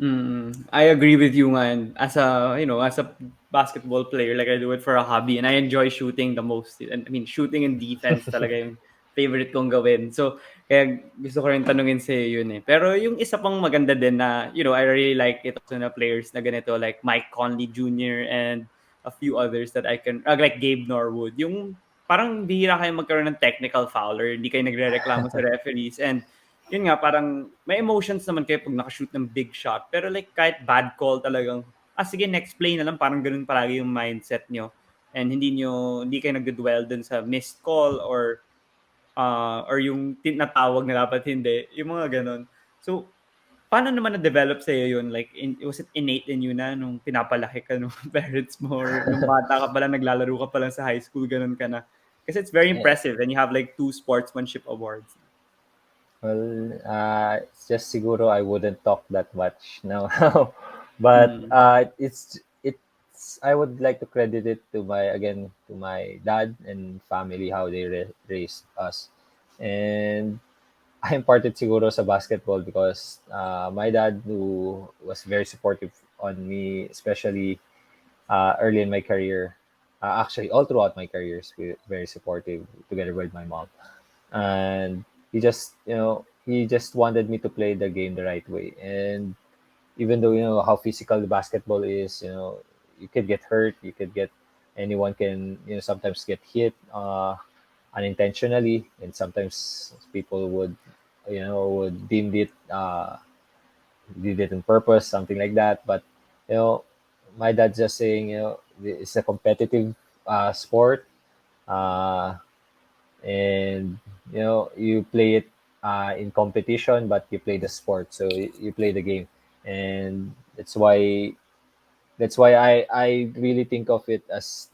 Mm, I agree with you, man. As a, as a basketball player, like I do it for a hobby and I enjoy shooting the most. And I mean, shooting and defense talaga yung favorite kong gawin. So, kaya gusto ko rin tanungin sa yun eh. Pero yung isa pang maganda din na, I really like it also na players na ganito like Mike Conley Jr. and a few others that I can, like Gabe Norwood. Yung parang bihira kayo magkaroon ng technical foul or hindi kayo nagre-reklamo sa referees. And yun nga, parang may emotions naman kayo pag nakashoot ng big shot. Pero like kahit bad call talagang, sige, next play na lang. Parang ganun palagi yung mindset nyo. And hindi kayo nag-dwell dun sa missed call or yung tinatawag na dapat hindi. Yung mga ganun. So, paano naman na-develop sa'yo yun? Like, was it innate in you na nung pinapalaki ka nung parents mo or nung bata ka pala, naglalaro ka pa lang sa high school, ganun ka na? Kasi it's very Eh, impressive and you have like 2 sportsmanship awards. Well, it's just siguro I wouldn't talk that much now. But Mm. it's I would like to credit it to my dad and family, how they raised us. And I imparted siguro sa basketball because my dad, who was very supportive on me, especially early in my career, actually all throughout my career, is very supportive together with my mom. And he just wanted me to play the game the right way. And even though how physical the basketball is, you could get hurt, anyone can sometimes get hit unintentionally, and sometimes people would deem it did it on purpose, something like that. But you know my dad's just saying, it's a competitive sport, uh, and you play it in competition, but you play the sport, so you play the game. And that's why that's why I really think of it as,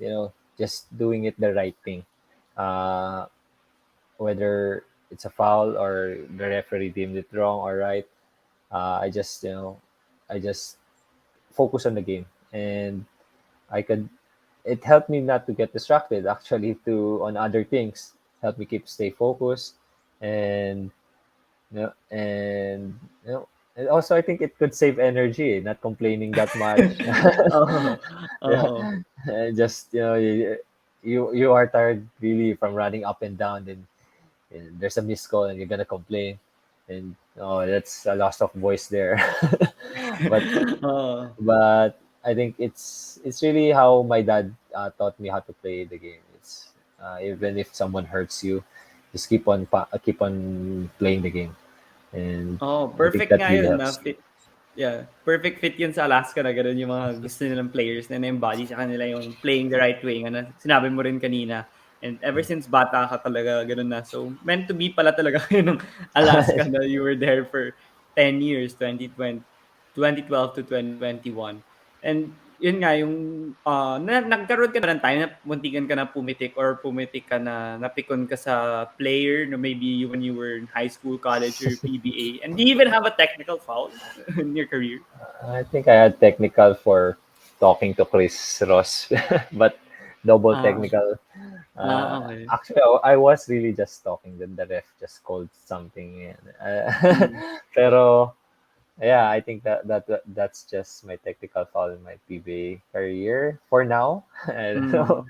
just doing it the right thing. Uh, Whether it's a foul or the referee deemed it wrong or right, I just, I just focus on the game, and I could. It helped me not to get distracted. Actually, to on other things, helped me keep stay focused, and you know, and also I think it could save energy, not complaining that much. Oo, Yeah, oo. and just you are tired really from running up and down, and there's a missed call, and you're gonna complain, and oh, that's a loss of voice there. but Oo. but I think it's really how my dad taught me how to play the game. It's even if someone hurts you, just keep on playing the game, and Oo, I think perfect that nga really yun na helps. fit yeah, perfect fit yun sa Alaska na gano'n yung mga gusto nilang players na na-embody sa kanila yung playing the right way nga na sinabi mo rin kanina. And ever since bata ka talaga gano'n na. So, meant to be pala talaga kayo ng Alaska na you were there for 10 years, 2012 to 2021. And yun nga yung nagkaroon ka na ng time na muntikan ka na pumitik or pumitik ka na napikon ka sa player no maybe when you were in high school, college or PBA. And do you even have a technical foul in your career? I think I had technical for talking to Chris Ross, but double Ah, technical. okay. Actually, I was really just talking. The ref just called something. Mm. Pero yeah, I think that's just my technical foul in my PBA career for now. I don't know. Mm.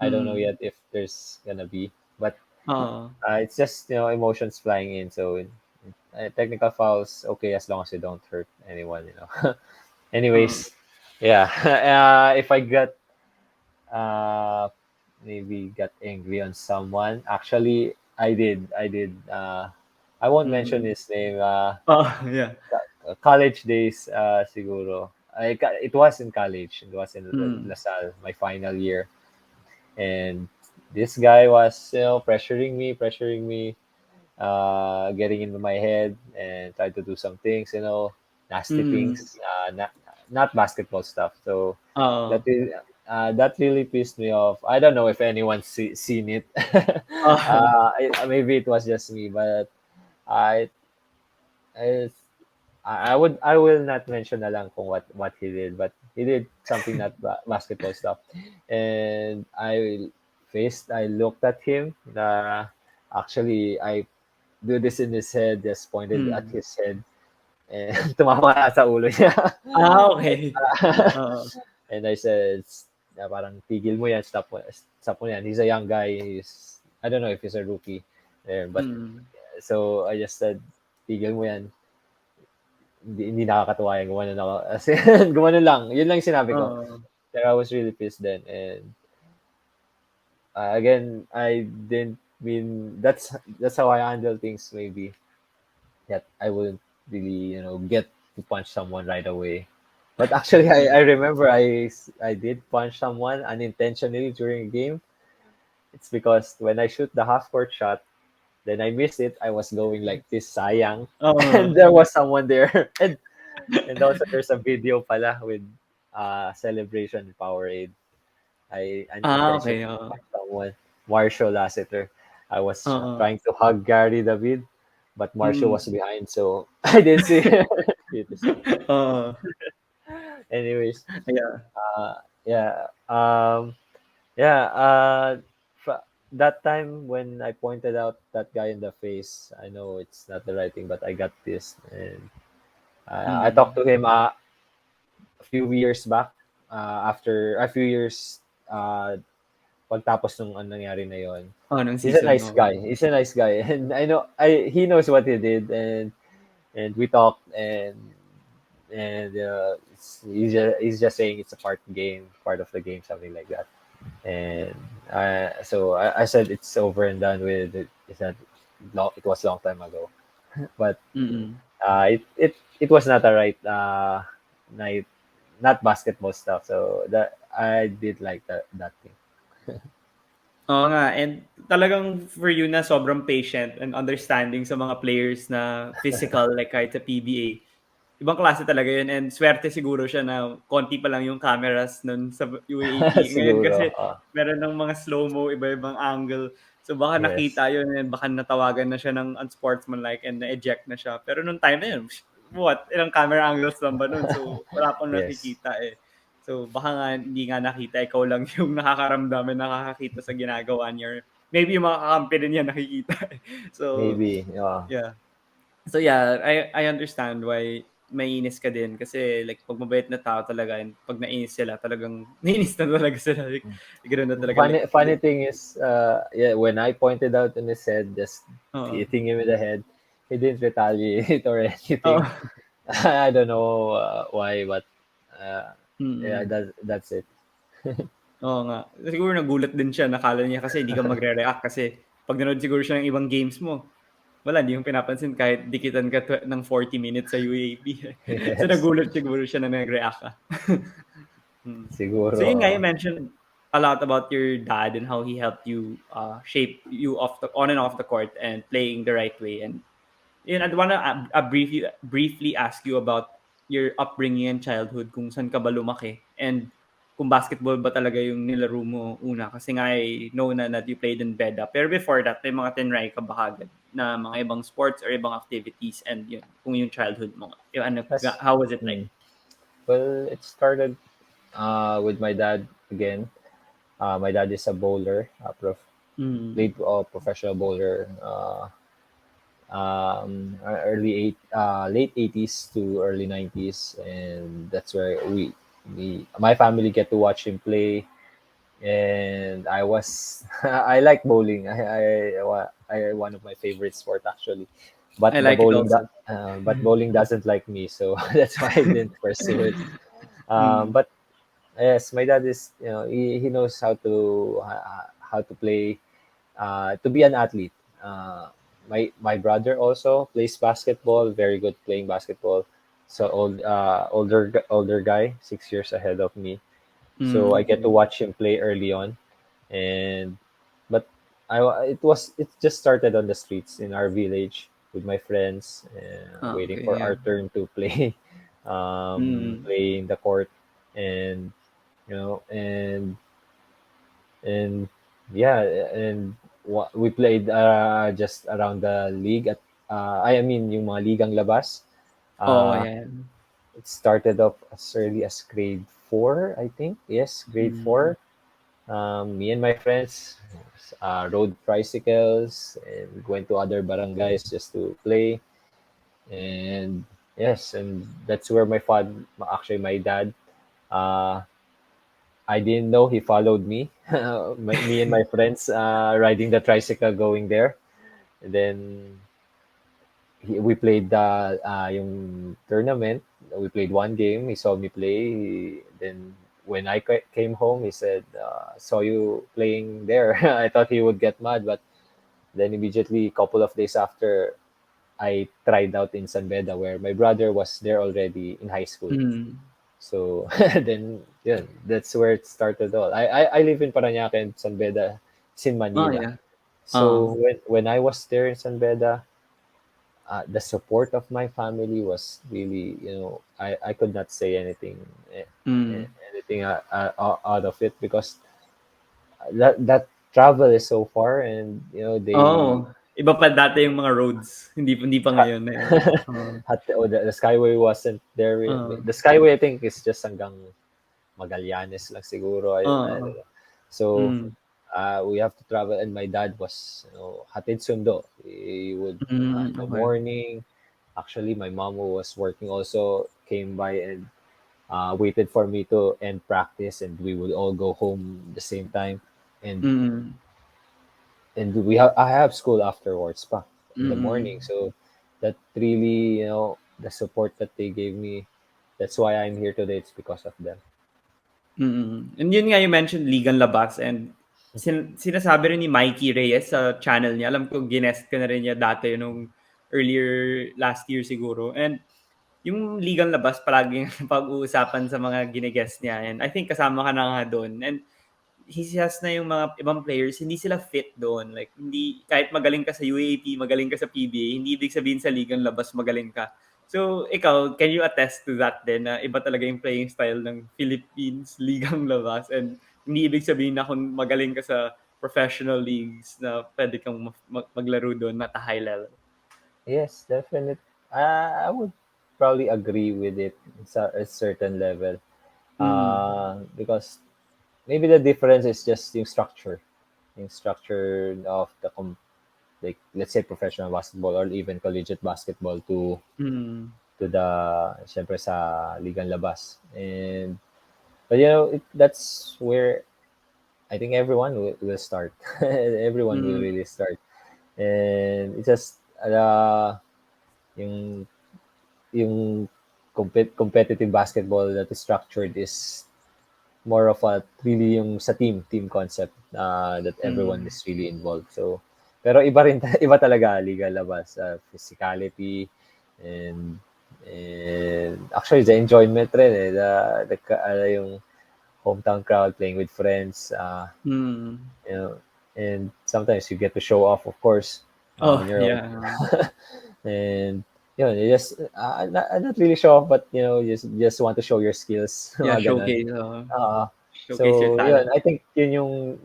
I don't know Mm. yet if there's gonna be, but Oo. it's just emotions flying in. So technical fouls okay as long as you don't hurt anyone. Oo. Anyways, yeah. If I got uh maybe got angry on someone, actually I did. I won't mention Mm. his name. Oo, yeah. College days, siguro. It was in college. It was in Mm. LaSalle, my final year, and this guy was pressuring me, getting into my head and tried to do some things, nasty Mm. things, not basketball stuff. So that Oo. is that really pissed me off. I don't know if anyone's seen it. Oo. Maybe it was just me, but I, I I will not mention na lang kung what he did, but he did something not basketball stuff, and I looked at him. Actually, I do this in his head, just pointed at Mm. his head, and tumama nga sa ulo niya. Okay. Oo. And I said, parang tigil mo yan, stop mo yan. He's a young guy. I don't know if he's a rookie there, but Mm. so I just said, tigil mo yan. Hindi nakakatuwa yan. Gumanon ako. As in, gumanon lang. Yun lang yung sinabi ko. Oo. Pero I was really pissed then. And again, I didn't mean, that's how I handle things maybe. That I wouldn't really, get to punch someone right away. But actually, I remember I did punch someone unintentionally during a game. It's because when I shoot the half court shot, then I missed it. I was going like this, sayang, Oo. and there was someone there, and also there's a video pala with celebration in Powerade. I unintentionally Okay, oo. punched someone, Marshall Lassiter. I was Oo. trying to hug Gary David, but Marshall Mm. was behind, so I didn't see it. Oo. Anyways, Yeah. uh, yeah, yeah. That time when I pointed out that guy in the face, I know it's not the right thing, but I got this, and I talked Mm. to him a few years back. After a few years, pagtapos nung nangyari na yon. Nung He's a season, nice oo. guy. He's a nice guy, and I know he knows what he did, and we talked, and he's just saying it's a part of the game, something like that. And so I said it's over and done with. It's not long. It was long time ago, but Mm. it was not a right night, not basketball stuff. So that I did like that thing. Oo nga, and talagang for you na sobrang patient and understanding sa mga players na physical like kahit sa PBA. ibang klase talaga yun and swerte siguro siya na konti pa lang yung cameras nun sa UAAP. Ngayon Siguro. kasi meron ng mga slow-mo, iba-ibang angle. So baka Yes. nakita yun and baka natawagan na siya ng unsportsmanlike and na-eject na siya. Pero nung time na yun, what? Ilang camera angles lang ba nun? So wala pang Yes. nakikita eh. So baka nga hindi nga nakita, ikaw lang yung nakakaramdam and nakakakita sa ginagawa niya. Maybe yung mga kakampi din niya nakikita. So Maybe. yeah. So yeah, I understand why mainis ka din kasi like pag mabait na tao talaga and pag nainis sila talagang nainis na talaga sila like ganoon na talaga like Funny thing is, yeah, when I pointed out in his head, just oo. hitting him in the head, he didn't retaliate or Oo. anything. I don't know why, but yeah, Mm. that's it. Oo nga. Siguro nagulat din siya, nakala niya kasi hindi ka magre-react kasi pag nanood siguro siya ng ibang games mo, wala, hindi mo pinapansin kahit dikitan ka ng 40 minutes sa UAP. So Yes, nagulat siguro siya na nag-react ka. Mm. So siguro. yun nga, you mentioned a lot about your dad and how he helped you shape you off the on and off the court and playing the right way. And yun, I'd wanna briefly ask you about your upbringing and childhood, kung saan ka ba lumaki and kung basketball ba talaga yung nilaro mo una. Kasi nga I know na that you played in Beda. Pero before that, may mga tinry ka ba kagad na mga ibang sports or ibang activities and yun, kung yung childhood mo, yung ano, That's, how was it like? mm, well, it started with my dad again. My dad is a bowler, Mm. played professional bowler. Late 80s to early 90s, and that's where my family get to watch him play. And I was I like bowling. One of my favorite sport actually, but I like it also. bowling doesn't like me, so that's why I didn't pursue it. Mm. But yes, my dad is, he knows how to play, to be an athlete. My brother also plays basketball, very good playing basketball. So older guy, 6 years ahead of me. So I Mm, get to okay. watch him play early on, and but it just started on the streets in our village with my friends, Ah, waiting okay, for yeah. our turn to play, Mm. playing the court, and and yeah, and we played just around the league at I mean yung mga ligang labas. Oo, Uh, yeah. it started off as early as grade 4, I think. Yes, grade Mm. 4. Me and my friends rode tricycles and went to other barangays just to play. And yes, and that's where actually my dad, uh, I didn't know he followed me, me and my friends riding the tricycle going there. And then we played yung tournament. We played one game. He saw me play. Then when I came home, he said, "Saw you playing there." I thought he would get mad, but then immediately, a couple of days after, I tried out in San Beda, where my brother was there already in high school. Mm. So then, yeah, that's where it started all. I live in Parañaque, and San Beda is in Oh, Manila. yeah. So Oo. when I was there in San Beda, the support of my family was really, I could not say Mm. anything out of it, because that travel is so far, and they Oo. Iba pa dati yung mga roads, hindi pa ha- ngayon na yun. Oo. the skyway wasn't there. Oo. The skyway, I think, is just hanggang Magallanes lang siguro. I Oo. don't know. So Mm. we have to travel, and my dad was, hatid sundo. He would, in Mm, the okey. morning. Actually, my mom, who was working also, came by and waited for me to end practice, and we would all go home the same time. And Mm. I have school afterwards pa in the morning. Mm. So that really, the support that they gave me. That's why I'm here today. It's because of them. Mm. And yun nga, you mentioned Ligang Labas and sinasabi rin ni Mikey Reyes sa channel niya. Alam ko ginest ka na rin niya dati nung earlier last year siguro. And yung Ligang Labas palaging pag-uusapan sa mga gine-guest niya. And I think kasama ka na nga doon. And he says na yung mga ibang players, hindi sila fit doon. Like, hindi, kahit magaling ka sa UAAP, magaling ka sa PBA, hindi ibig sabihin sa Ligang Labas magaling ka. So, ikaw, can you attest to that din na iba talaga yung playing style ng Philippines ligang labas and hindi ibig sabihin na kung magaling ka sa professional leagues na pwede kang maglaro doon at a high level. Yes, definitely. I would probably agree with it sa a certain level. Mm. Because maybe the difference is just yung structure of like let's say professional basketball or even collegiate basketball Mm. to the syempre sa ligang labas. And but you know that's where I think everyone will start. Everyone will Mm. really start. And it's just yung yung competitive basketball that is structured is more of a really yung sa team concept that everyone Mm. is really involved. So pero iba rin iba talaga liga labas, physicality and actually the enjoyment rin yung hometown crowd playing with friends, Mm. you know, and sometimes you get to show off, of course, Oh, on your own. yeah. And you just not really show off, but you just want to show your skills, Yeah, mga ganun. Uh, showcase your so yun, talent. I think yun yung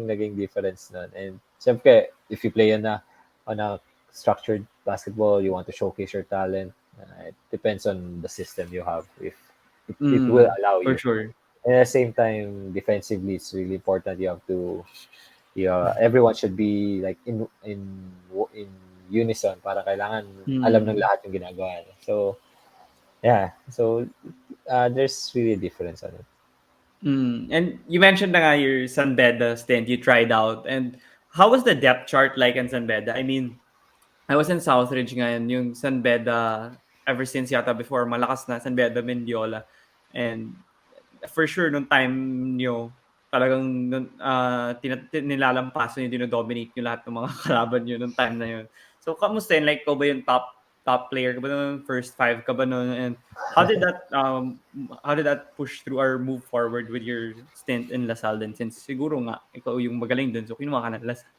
naging difference nun. And syempre, if you play on a structured basketball, you want to showcase your talent. It depends on the system you have, if it will Mm. allow For you. sure. And at the same time, defensively, it's really important. You have to, everyone should be like in unison para kailangan alam ng Mm. lahat yung ginagawa. So, yeah. So, there's really a difference on it. Mm. And you mentioned na nga your San Beda stint you tried out. And how was the depth chart like in San Beda? I mean, I was in Southridge ngayon, yung San Beda, ever since yata before, malakas na San Beda, Mendiola. And for sure, nung time nyo, talagang nilalampaso nyo, dinodominate nyo lahat ng mga kalaban nyo nung time na yun. So, kamusta yun? Like, ko ba yung top player ka ba nun? First five ka ba nun? And how did that push through or move forward with your stint in LaSalle din? Since siguro nga, ikaw yung magaling dun. So, kinuha ka na LaSalle.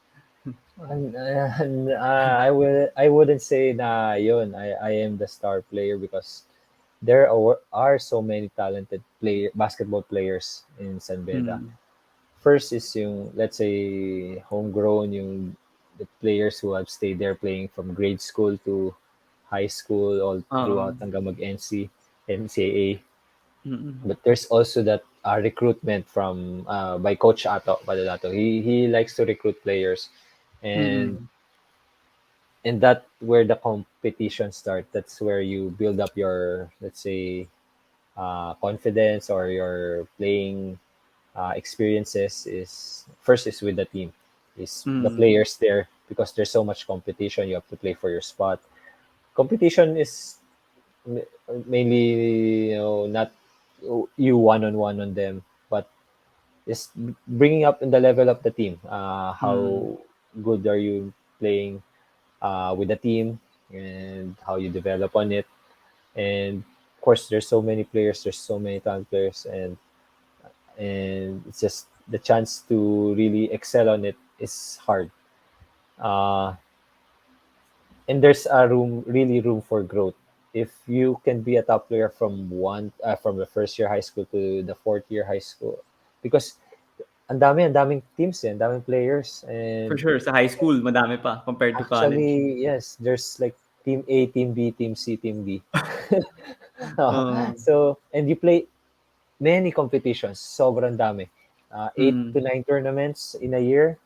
I wouldn't say na yun. I am the star player because there are so many talented basketball players in San Beda. Mm. First is yung, let's say, homegrown, yung the players who have stayed there playing from grade school to high school, all throughout Oo. hanggang NCAA. Mm. But there's also that recruitment from by Coach Ato Badalato. He likes to recruit players, and Mm. that where the competition start. That's where you build up your, let's say, confidence or your playing experiences. Is first is with the team, is the Mm. players there, because there's so much competition. You have to play for your spot. Competition is mainly, not you one on one on them, but is bringing up in the level of the team. Mm. How good are you playing with the team, and how you develop on it. And of course, there's so many players, there's so many talent players, and it's just the chance to really excel on it is hard. Uh, and there's really room for growth. If you can be a top player from the first year high school to the fourth year high school, because ang daming teams, ang daming players, For and sure, sa high school, madami pa compared to college. actually, yes, there's like team A, team B, team C, team D. Oo. Oo. So, and you play many competitions, sobrang dami. 8 to 9 tournaments in a year,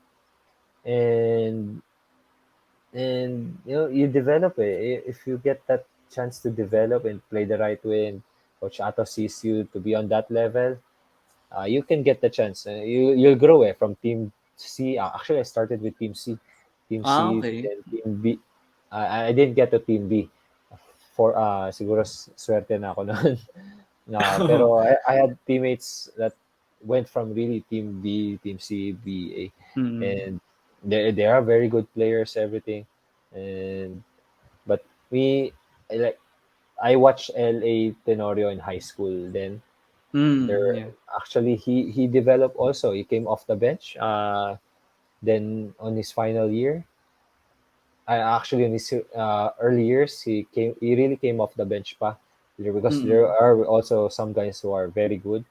and you develop it. If you get that chance to develop and play the right way, and Coach Ato sees you to be on that level, you can get the chance. You'll grow from Team C. Actually, I started with Team C, Okay. then Team B. I didn't get to Team B. For siguro swerte na ako noon. Pero I had teammates that went from really Team B, Team C, B, A, Mm. and they are very good players, everything. And but we I like I watched LA Tenorio in high school. Then Mm, there yeah. actually he developed also. He came off the bench. Then on his final year, I actually in his early years he really came off the bench pa because there Mm, are also some guys who are very good.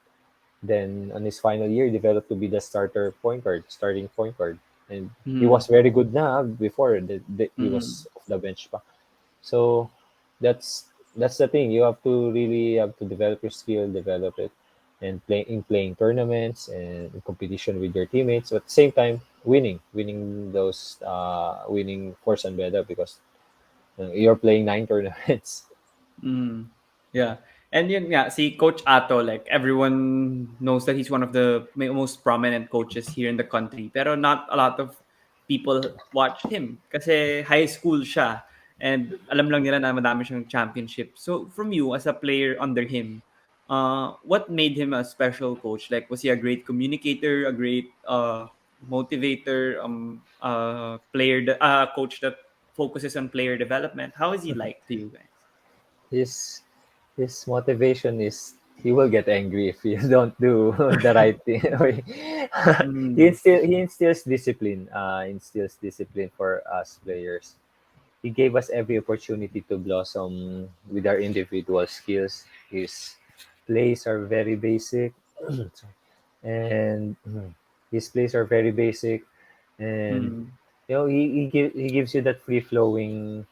Then on his final year, he developed to be the starting point guard, and he mm, was very good na before he mm, was off the bench pa. So that's the thing. You have to really have to develop your skill, develop it, and playing tournaments and in competition with your teammates. But at the same time, winning for San Beda because you're playing 9 tournaments. mm. Yeah. And yun nga, si Coach Ato, like everyone knows that he's one of the most prominent coaches here in the country. Pero not a lot of people watched him kasi high school siya. And alam lang nila na madami siyang championship. So from you as a player under him, what made him a special coach? Like was he a great communicator, a great motivator, coach that focuses on player development? How is he like to you guys? His his motivation is he will get angry if you don't do the right thing. Mm. He instills discipline for us players. He gave us every opportunity to blossom with our individual skills. His plays are very basic, and his plays are very basic, and Mm. he gives you that flowing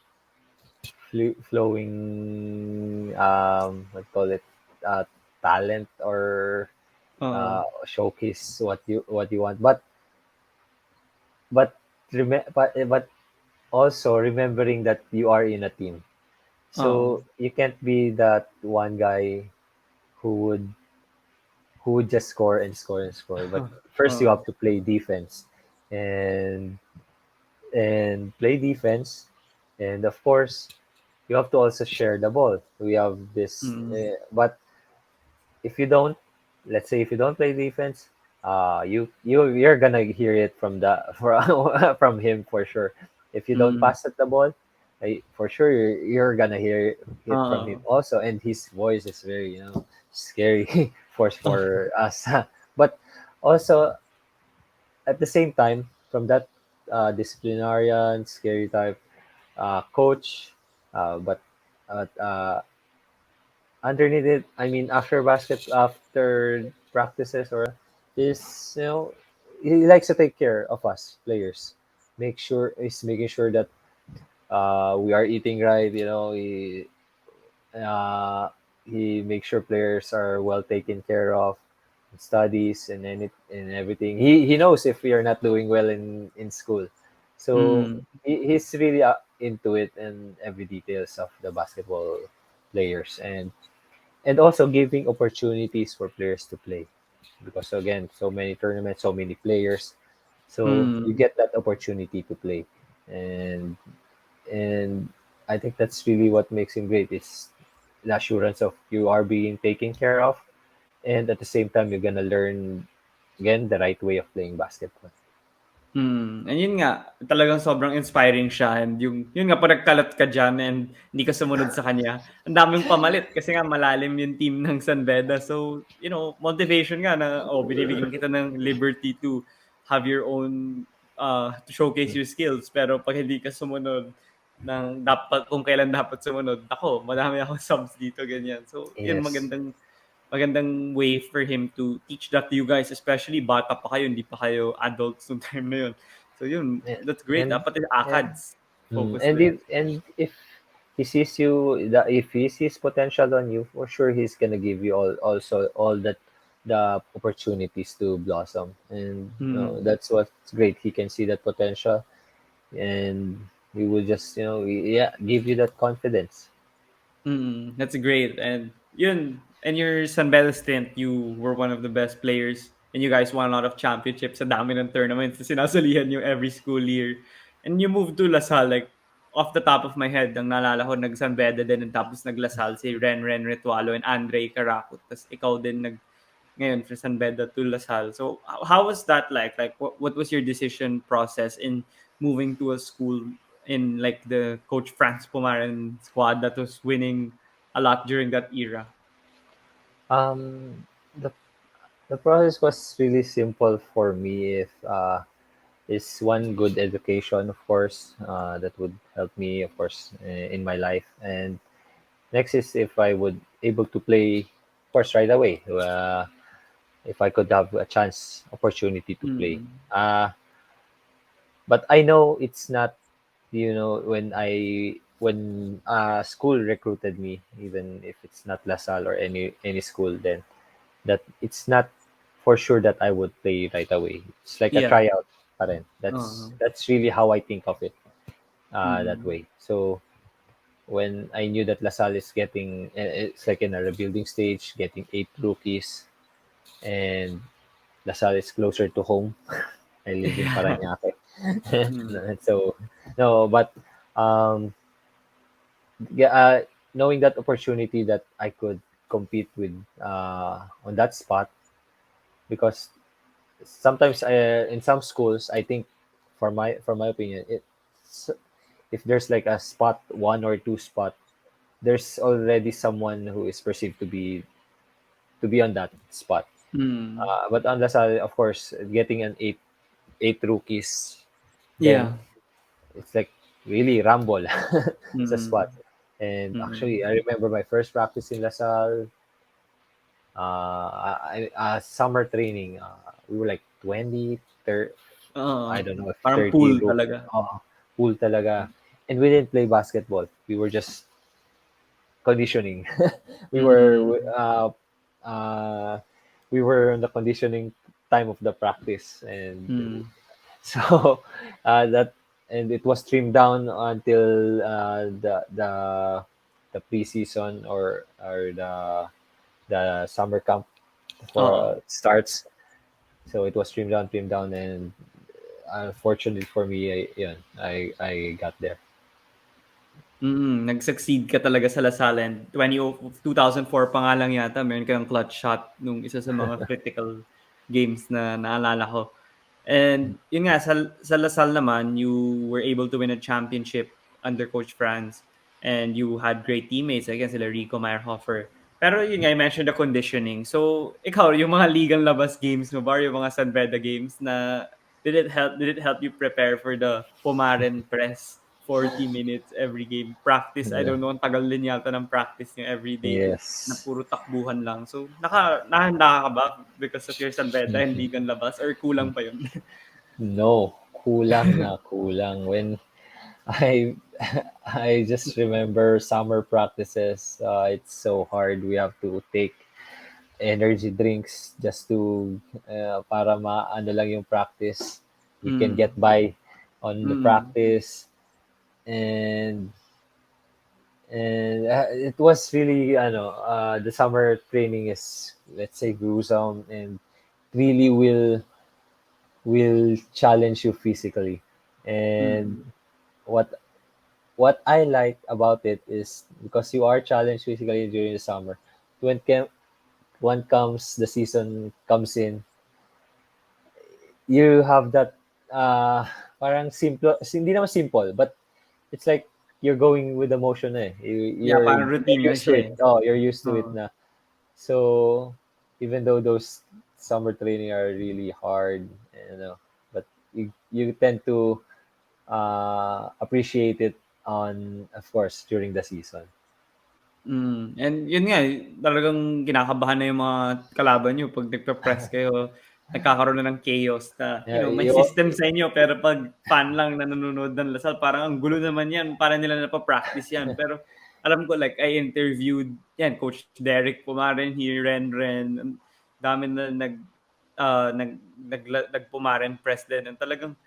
what call it uh, talent or showcase what you want, but but also remembering that you are in a team, Oo. so you can't be that one guy who would just score and score and score, but first you Oo. have to play defense and play defense, and of course you have to also share the ball. We have this Mm. but if you don't, let's say if you don't play defense, you're gonna hear it from the from him for sure. If you don't Mm. pass at the ball, for sure you're gonna hear it from him Oo. also, and his voice is very scary for us. But also at the same time, from that disciplinarian, scary type coach, but underneath it, I mean, after practices or is he likes to take care of us players. He's making sure that we are eating right. Uh, he makes sure players are well taken care of, studies and everything. He knows if we are not doing well in school, so Mm. he's really into it and every details of the basketball players, and also giving opportunities for players to play because again so many tournaments, so many players, so you Mm. get that opportunity to play, and and I think that's really what makes him great. It's the assurance of you are being taken care of, and at the same time you're gonna learn again the right way of playing basketball. And yun nga, talagang sobrang inspiring siya and yun nga 'pag nagkalat ka diyan and hindi ka sumunod sa kanya, ang daming pamalit kasi nga malalim yung team ng San Beda. So, motivation nga na, binibigyan kita ng liberty to have your own, to showcase your skills. Pero 'pag hindi ka sumunod ng dapat kung kailan dapat sumunod, naku madami akong subs dito, ganyan. So, yun Yes. magandang way for him to teach that to you guys, especially bata pa kayo, hindi pa kayo adults nung time na yun. So yun, and that's great. and, Dapat yung and ACADS focus din. And if he sees if he sees potential on you, for sure he's gonna give you all that the opportunities to blossom, and Mm. that's what's great. He can see that potential, and he will just yeah, give you that confidence. That's great. And yun, and your San Beda stint, you were one of the best players and you guys won a lot of championships. Sa dami ng tournaments na sinasalihan you every school year. And you moved to Lasal, like, off the top of my head, ang naalala ko, nag-San Beda din and tapos nag-Lasal si Ren Retualo and Andre Carakut. Tapos ikaw din ngayon from San Beda to Lasal. So how was that like? Like what was your decision process in moving to a school in like the Coach Franz Pumaran squad that was winning a lot during that era? Um, the the process was really simple for me. If is one, good education, of course, that would help me, of course, in my life. And next is if I would able to play, of course, right away. If I could have a chance, opportunity to play. Mm. But I know it's not, when school recruited me, even if it's not LaSalle or any school, then that it's not for sure that I would play right away. It's like a Yeah. tryout pa rin. Uh, That's really how I think of it, that mm. way. So when I knew that LaSalle is getting, it's like in a rebuilding stage, getting 8 rookies, and LaSalle is closer to home. I live in Yeah. Parañaque. Mm. So, no, but um, yeah, knowing that opportunity that I could compete with, on that spot, because sometimes, in some schools, I think, for my opinion, it's, if there's like a spot, one or two spot, there's already someone who is perceived to be on that spot. Mm. But on LaSalle, of course, getting an eight rookies, Yeah. then it's like really rumble. It's a spot. Mm. And actually, Mm. I remember my first practice in LaSalle, summer training. We were like 20, 30, Oo. I don't know if Parang 30 pool rookies. talaga. Pool talaga. And we didn't play basketball. We were just conditioning. we were Mm. uh, uh, we were in the conditioning time of the practice, and Mm. so that and it was trimmed down until the preseason, or the summer camp for Oo. starts. So it was trimmed down, and unfortunately for me, I got there. Nag-succeed ka talaga sa LaSalle and 2004 pa nga lang yata meron kang clutch shot nung isa sa mga critical games na naalala ko. And yun nga, sa LaSalle naman, you were able to win a championship under Coach Franz and you had great teammates, again, sila Rico Meyerhofer. Pero yun nga, I mentioned the conditioning. So, ikaw, yung mga ligang labas games mo ba, yung mga San Beda games na did it help you prepare for the Pumaren press 40 minutes every game? Practice, I Yeah. don't know, ang tagal din yata ng practice niyo every day na Yes. puro takbuhan lang. So, nahanda ka ba because of your San Beda and ligang labas or kulang pa yun? No, kulang when I I just remember summer practices. It's so hard. We have to take energy drinks just to, para maano lang yung practice. We can Mm. get by on the Mm. practice, and it was really, the summer training is, let's say, gruesome, and really will challenge you physically. And Mm. what what I like about it is, because you are challenged physically during the summer, when the season comes in, you have that, uh parang simple, hindi naman simple, but it's like you're going with the motion, eh. Yeah, You're parang routine na used to siya it. eh. Oh, you're used to it Oo. na. So even though those summer training are really hard, but you tend to, appreciate it, of course, during the season. And yun nga, talagang kinakabahan na yung mga kalaban niyo 'pag nagpe-press kayo, nagkakaroon na ng chaos na, Yeah, may system sa inyo pero 'pag fan lang na nanonood ng Lasal parang ang gulo naman 'yan, para nila napa-practice 'yan. Pero alam ko like I interviewed 'yan, Coach Derek Pumaren here, Renren, ang dami na nag-Pumaren press din and talagang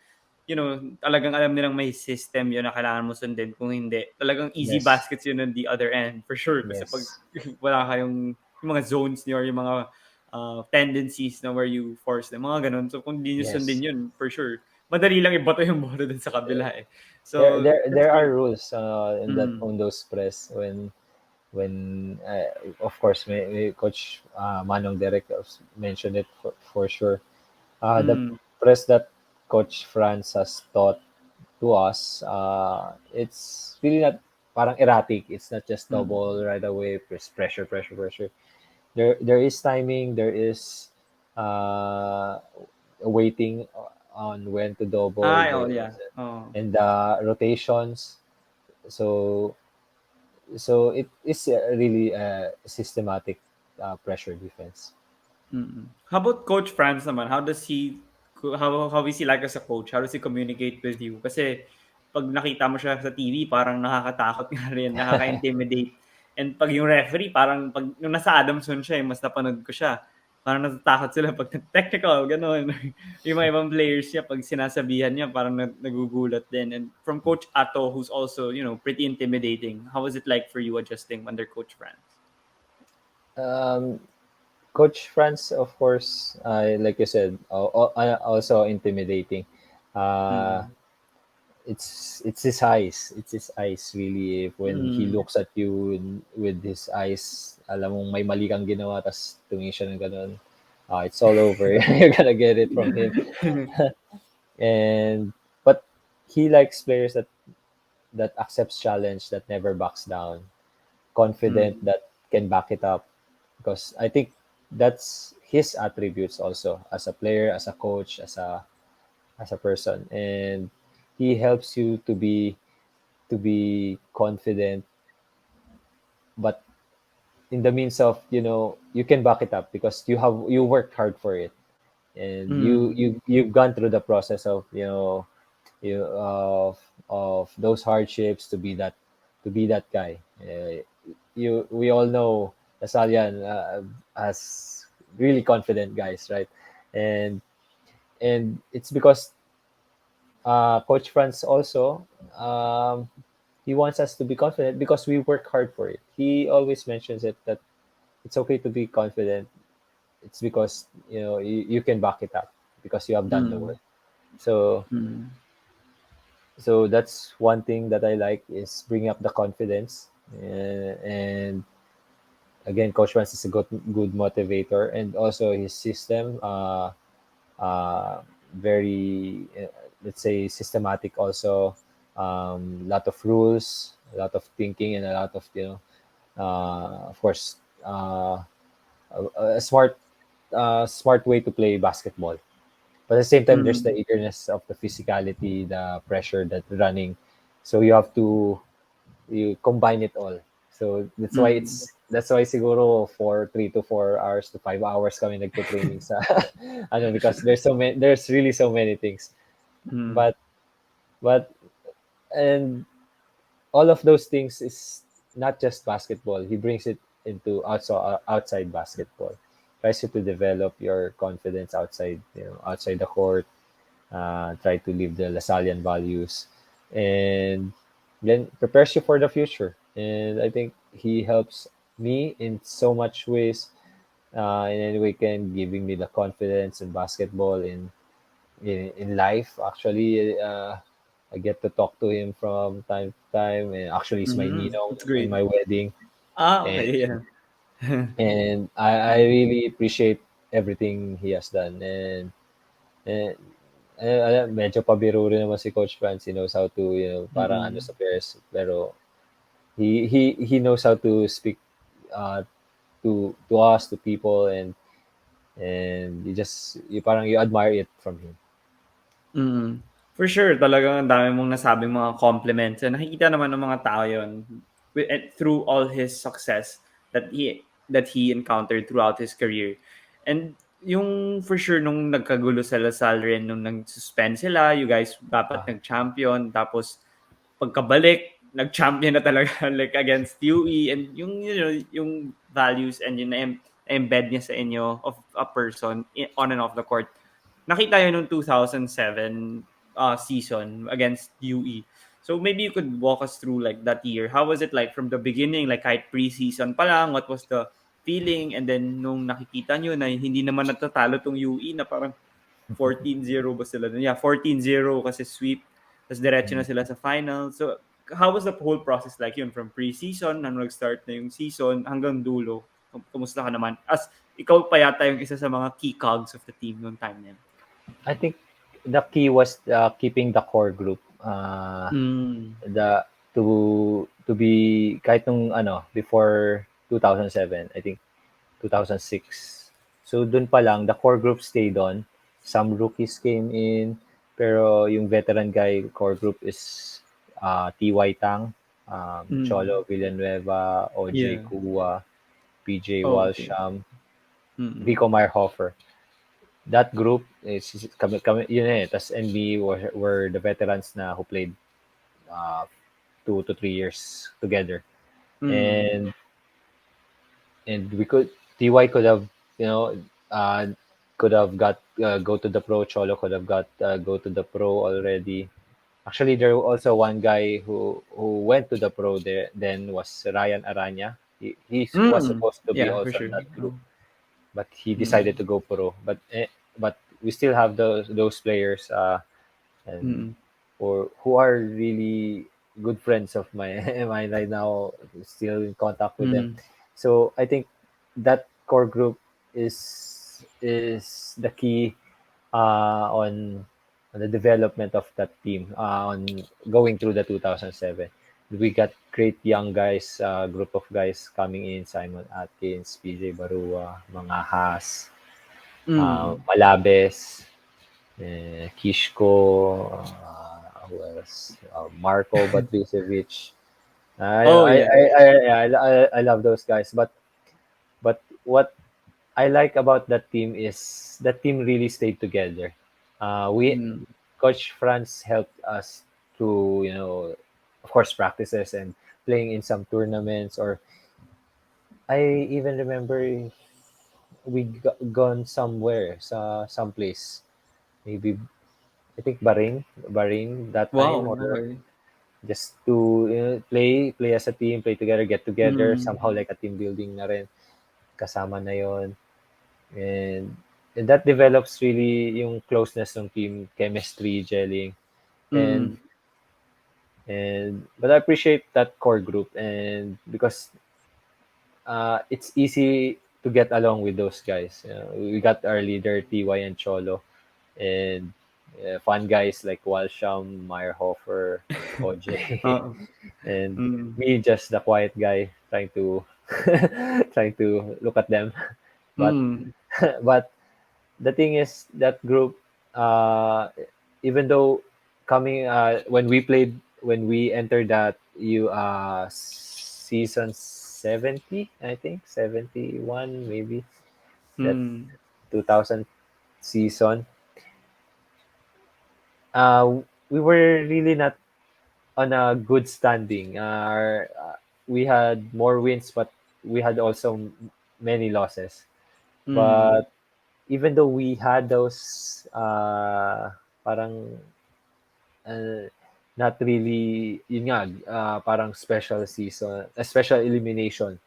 talagang alam nilang may system yun na kailangan mo sundin. Kung hindi, talagang easy yes, baskets yun on the other end, for sure. Kasi pag yes, wala kayong yung mga zones niyo or yung mga tendencies na where you force them, mga ganun. So kung hindi niyo yes. sundin yun, for sure, madali lang ibato yung bola dun sa kabila eh. There, So, there, that's there are great. rules, in that Mm. on those press, when of course, Coach, Manong Derek mentioned it for sure. The Mm. press that Coach Franz has taught to us, it's really not parang erratic. It's not just Mm. double right away, pressure, pressure, pressure. There is timing. There is, uh, waiting on when to double Ah, oh the yeah. Oh. and the rotations. So it is really a systematic pressure defense. Mm. How about Coach Franz naman? How is he like as a coach? How does he communicate with you? Kasi pag nakita mo siya sa TV, parang nakakatakot nga rin, nakaka-intimidate. And pag yung referee, parang pag nung nasa Adamson siya, mas napanood ko siya. Parang natatakot sila pag technical, gano'n. Yung mga ibang players niya, pag sinasabihan niya, parang nagugulat din. And from Coach Ato, who's also, pretty intimidating, how was it like for you adjusting under Coach Franz? Um, Coach Franz, of course, like you said, also intimidating. Uh, Mm. it's his eyes. It's his eyes really. If when he Mm. looks at you with his eyes, alam mong may mali kang ginawa, tas tumingin siya ng ganun. It's all over. You're gonna get it from him. And but he likes players that accepts challenge, that never backs down, confident Mm. that can back it up. Because I think that's his attributes also as a player, as a coach, as a person, and he helps you to be confident, but in the means of you can back it up because you worked hard for it, and you Mm. you you've gone through the process of of those hardships to be that guy. We all know Lasalian as really confident guys, right? And and it's because Coach Franz also, he wants us to be confident because we work hard for it. He always mentions it that it's okay to be confident. It's because you can back it up because you have done the Mm. work. So Mm. so that's one thing that I like is bringing up the confidence. And again, Coach Franz is a good motivator, and also his system, very let's say systematic also. Lot of rules, a lot of thinking, and a lot of of course, a smart way to play basketball. But at the same time, there's the Mm. eagerness of the physicality, the pressure, that running. So you combine it all. So Mm. that's why siguro for 3 to 4 hours to 5 hours kami nagte-training sa ano, because there's really so many things. Mm. But but and all of those things is not just basketball. He brings it into outside basketball. Tries you to develop your confidence outside the court. Try to live the Lasallian values, and then prepares you for the future. And I think he helps me in so much ways. In any way, can giving me the confidence in basketball, in life. Actually, I get to talk to him from time to time, and actually, he's my Mm. ninong That's in great. my wedding, Ah, and okay, yeah. I really appreciate everything he has done. And medyo pabiro rin naman si Coach Franz. He knows how to, parang ano Mm. sa players, pero he knows how to speak uh, to us, to people, and you admire it from him. Mm. For sure, talagang ang dami mong nasabing mga compliments and nakikita naman ng mga tao yun through all his success that he encountered throughout his career. And yung for sure nung nagkagulo sa Lasal rin, nung nag-suspend sila, you guys dapat nag-champion, tapos pagkabalik, nag-champion na talaga like against UE and yung values and yung embed niya sa inyo of a person on and off the court. Nakita yun nung 2007 season against UE. So maybe you could walk us through like that year. How was it like from the beginning? Like kahit preseason pa lang, what was the feeling? And then nung nakikita nyo na hindi naman natatalo tong UE na parang 14-0 ba sila? Yeah, 14-0 kasi sweep. Tapos diretso na sila sa final. So how was the whole process like yun? From preseason, nang nag-start na yung season, hanggang dulo. Kumusta ka naman? As ikaw pa yata yung isa sa mga key cogs of the team noong time na yun. I think the key was keeping the core group. Mm. The to be kahit nung ano before 2007, I think 2006. So dun pa lang the core group stayed on. Some rookies came in, pero yung veteran guy core group is TY Tang, Mm. Cholo Villanueva, OJ Yeah. Kua, PJ Oh, okay. Walsham, Mm. Rico Meyerhofer. That group is kami yun eh. Tas NB were the veterans na who played uh, 2 to 3 years together. Mm. And we could TY could have you know uh, could have got go to the pro. Cholo could have got go to the pro already. Actually, there was also one guy who went to the pro there. Then was Ryan Aranya. He was Mm. supposed to be Yeah, for also in sure. that group, Oh. but he decided Mm. to go pro. But we still have those players and Mm. or who are really good friends of my mine right now, still in contact with them. Mm. So I think that core group is the key on the development of that team on going through the 2007. We got great young guys, group of guys coming in: Simon Atkins, PJ Barua, mga Haas, Mm. Malabes, Kishko, who else? Marco Batrisevich. Oh, yeah. I love those guys. But what I like about that team is that team really stayed together. We Mm. Coach Franz helped us to of course, practices and playing in some tournaments. Or I even remember we gone somewhere, someplace, maybe I think Bahrain that time, Wow. or Okay. just to play as a team, play together, get together, Mm. somehow like a team building na rin, kasama na yon. And, and that develops really yung closeness ng team, chemistry, gelling. And Mm. but I appreciate that core group, and because it's easy to get along with those guys. We got our leader TY and Cholo, and fun guys like Walsham, Meyerhofer, OJ, Oo. and Mm. me, just the quiet guy trying to trying to look at them. But Mm. but the thing is that group, uh, even though coming when we entered that season 70, I think 71 maybe, that Mm. 2000 season, we were really not on a good standing. We had more wins, but we had also many losses. Mm. But even though we had those parang uh, not really, yun nga, parang special season, a special elimination.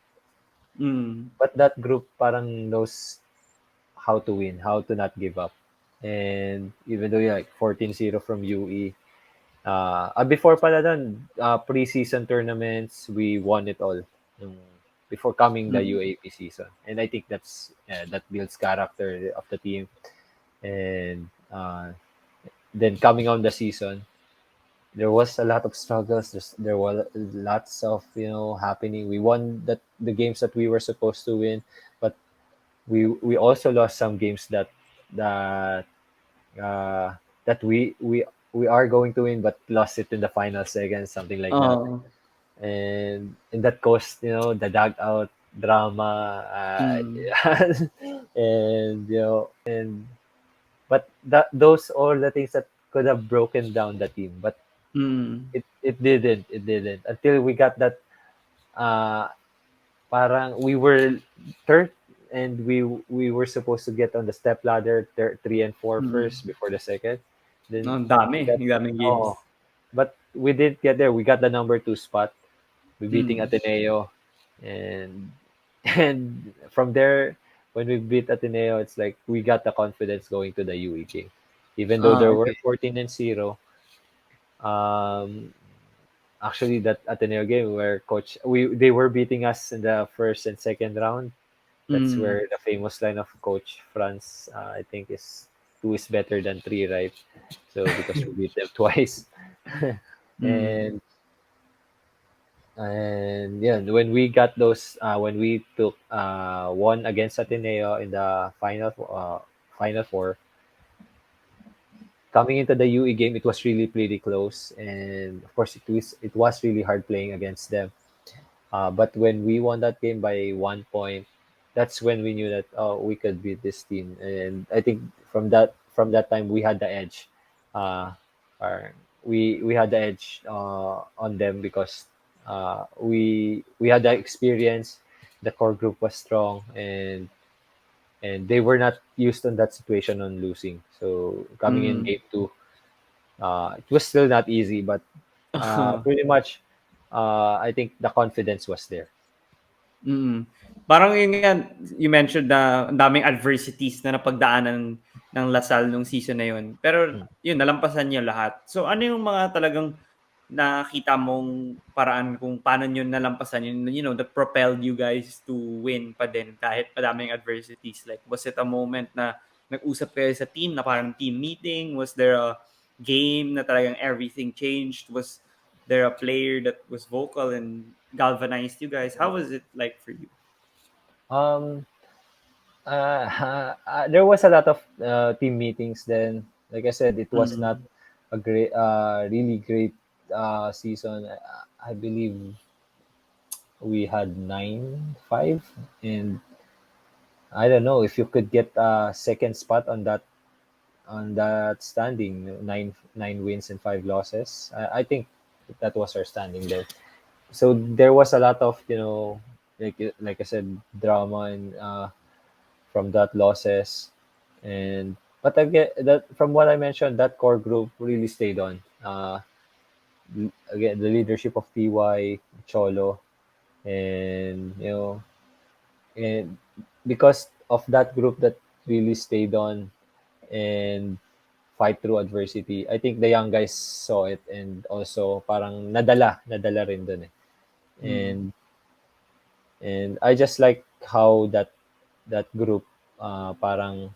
Mm. But that group parang knows how to win, how to not give up. And even though you're like 14-0 from UE, before pala dun, pre-season tournaments, we won it all. Yung, before coming the Mm. UAP season. And I think that builds character of the team. And then coming on the season, there was a lot of struggles. There were lots of happening. We won the games that we were supposed to win, but we also lost some games that uh, that we are going to win, but lost it in the final seconds, something like that. Oo. And that caused the dugout drama, Mm. and but those all the things that could have broken down the team, but Mm. it didn't until we got that. uh Parang we were third, and we were supposed to get on the step ladder, three and four Mm. first before the second. No, Then ang dami, we got ang daming games. oh but we did get there. We got the number two spot. We beating Mm. Ateneo, and and from there, when we beat Ateneo, it's like we got the confidence going to the UE game. Even though Ah, there were okay. 14-0, um, actually that Ateneo game where coach we they were beating us in the first and second round. That's Mm. where the famous line of Coach Franz, I think, is two is better than three, right? So because we beat them twice, Mm. and yeah, when we got those, when we took one against Ateneo in the final four, coming into the UE game, it was really pretty close, and of course, it was really hard playing against them. But when we won that game by 1 point, that's when we knew that, oh, we could beat this team. And I think from that time we had the edge. Uh, or we had the edge on them because we had the experience. The core group was strong, and they were not used on that situation on losing. So coming in Mm. game two, it was still not easy, but pretty much I think the confidence was there. Mm. Parang yun nga, you mentioned na ang daming adversities na napagdaanan ng Lasal nung season na yun. Pero Mm. yun, nalampasan niyo lahat. So ano yung mga talagang nakita mong paraan kung paano niyo nalampasan yun, that propelled you guys to win pa din kahit madaming adversities? Like, was it a moment na nag-usap kayo sa team na parang team meeting? Was there a game na talagang everything changed? Was there a player that was vocal and galvanized you guys? How was it like for you? Um, there was a lot of team meetings then. Like I said, it was not Mm. really great season. I believe we had 9-5, and I don't know if you could get a second spot on that standing, nine wins and 5 losses. I think that was our standing there. So there was a lot of, like I said, drama and from that losses, and but again, that from what I mentioned, that core group really stayed on. Again, the leadership of TY, Cholo, and and because of that group that really stayed on and fight through adversity, I think the young guys saw it and also parang nadala rin dun eh. Mm. And and I just like how that group parang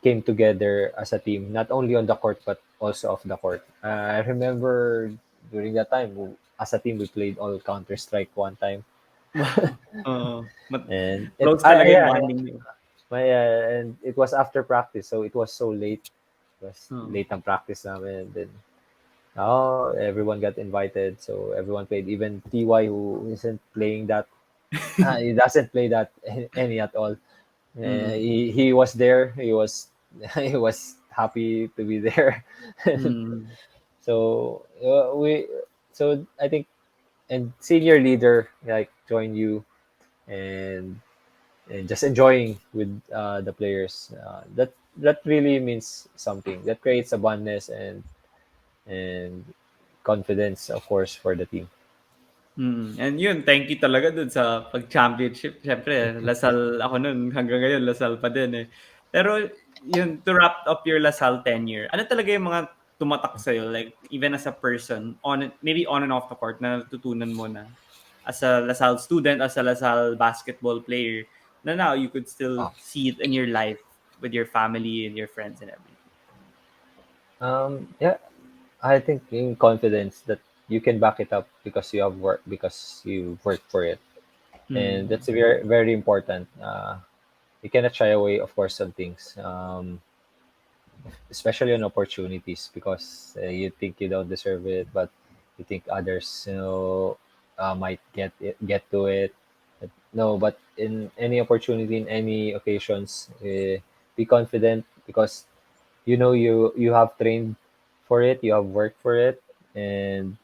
came together as a team, not only on the court but also off the court. I remember during that time, as a team, we played all Counter Strike one time, Wow. and Close talaga yung yeah, bonding niyo. and it was after practice, so it was so late. It was Oo. late ang practice namin, and then oh, everyone got invited, so everyone played. Even TY, who isn't playing that, he doesn't play that any at all. Mm. He was there. He was he was happy to be there. Mm. So so I think, and senior leader like join you, and just enjoying with the players. That really means something. That creates a bondness and confidence, of course, for the team. Mm. And yun, thank you talaga dun sa pag-championship. Siyempre, Lasal ako nun, hanggang ngayon Lasal pa din eh. Pero yun, to wrap up your Lasal tenure, ano talaga yung mga tumatak sa'yo? Like, even as a person, maybe on and off the court, na natutunan mo na as a Lasal student, as a Lasal basketball player, na now you could still Oh. see it in your life with your family and your friends and everything. Yeah, I think in confidence that you can back it up because you have work because you work for it, and Mm. that's very very important. You cannot shy away, of course, some things, especially on opportunities because you think you don't deserve it, but you think others, might get to it. No, but in any opportunity, in any occasions, be confident because you have trained for it, you have worked for it, and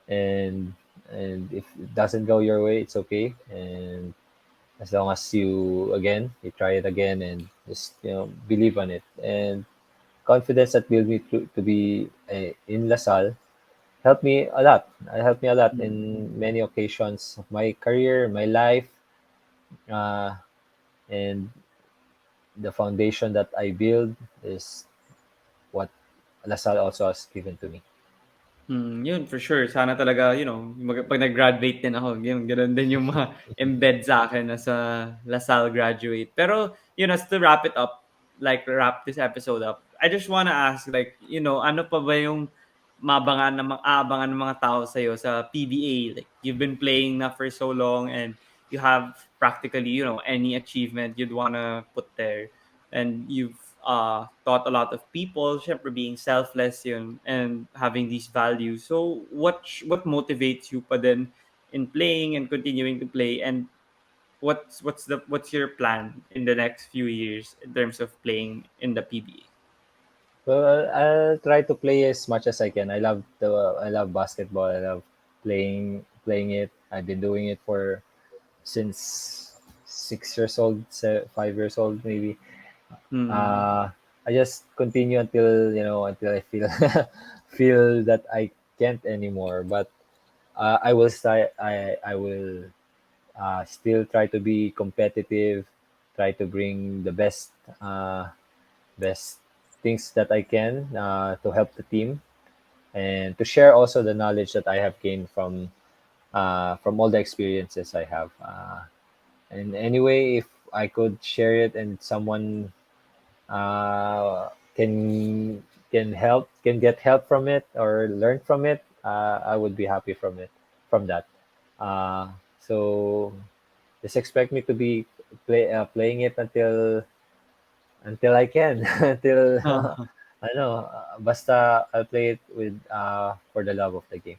and and if it doesn't go your way, it's okay. And as long as you try it again and just believe on it, and confidence that built me to be in LaSalle helped me a lot. It helped me a lot Mm. in many occasions of my career, my life, uh, and the foundation that I build is what LaSalle also has given to me. Yun for sure. Sana talaga, pag nag-graduate din ako, yun, ganun din yung mga embed sa akin as a Lasal graduate. Pero, as to wrap it up, like wrap this episode up, I just wanna ask, like, ano pa ba yung aabangan ng mga tao sa'yo sa PBA? Like, you've been playing na for so long and you have practically, any achievement you'd wanna put there. And you've taught a lot of people, syempre being selfless yun and having these values. So what motivates you pa din in playing and continuing to play, and what's your plan in the next few years in terms of playing in the PBA? Well, I'll try to play as much as I can. I love basketball. I love playing it. I've been doing it for since 6 years old, 5 years old maybe. Mm. Uh, I just continue until until I feel feel that I can't anymore. But I will start. I will still try to be competitive. Try to bring the best things that I can to help the team and to share also the knowledge that I have gained from all the experiences I have. And anyway, if I could share it and someone uh, can get help from it or learn from it, I would be happy from that. Uh, so just expect me to be playing it until I can until I know basta I'll play it with for the love of the game.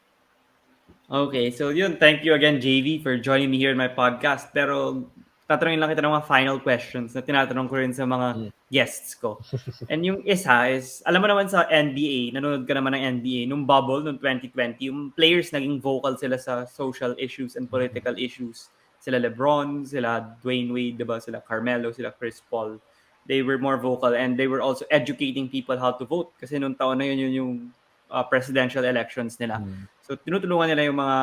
Okay, so yun, thank you again, JV, for joining me here in my podcast. Pero tatanungin lang kita ng mga final questions na tinatanong ko rin sa mga Mm, guests ko. And yung isa is, alam mo naman sa NBA, nanonood ka naman ng NBA, nung bubble, nung 2020, yung players naging vocal sila sa social issues and political issues. Sila LeBron, sila Dwayne Wade, diba? Sila Carmelo, sila Chris Paul. They were more vocal and they were also educating people how to vote. Kasi nung taon na yun yung presidential elections nila. mm, So tinutulungan nila yung mga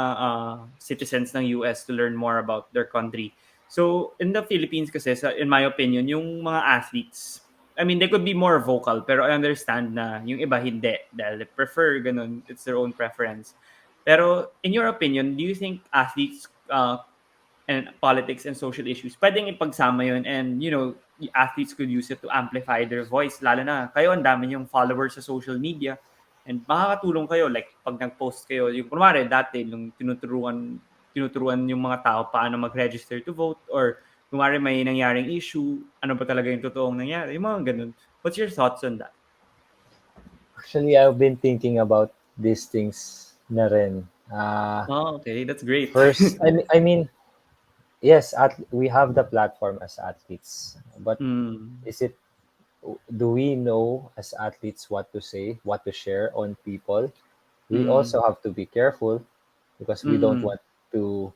citizens ng US to learn more about their country. So in the Philippines kasi, in my opinion, yung mga athletes, I mean, they could be more vocal, pero I understand na yung iba hindi dahil they prefer ganun, it's their own preference. Pero in your opinion, do you think athletes and politics and social issues, pwedeng ipagsama yun and, the athletes could use it to amplify their voice, lalo na kayo, ang dami yung followers sa social media and makakatulong kayo, like, pag nag-post kayo, yung kunwari, dati, nung tinuturuan yung mga tao paano mag-register to vote or kunwari may nangyaring issue, ano ba talaga yung totoong nangyari, yung mga ganun. What's your thoughts on that? Actually, I've been thinking about these things na rin. Oh, okay, that's great. First, I mean, yes, we have the platform as athletes, but mm, is it do we know as athletes what to say, what to share on people? We mm, also have to be careful because we don't mm, want to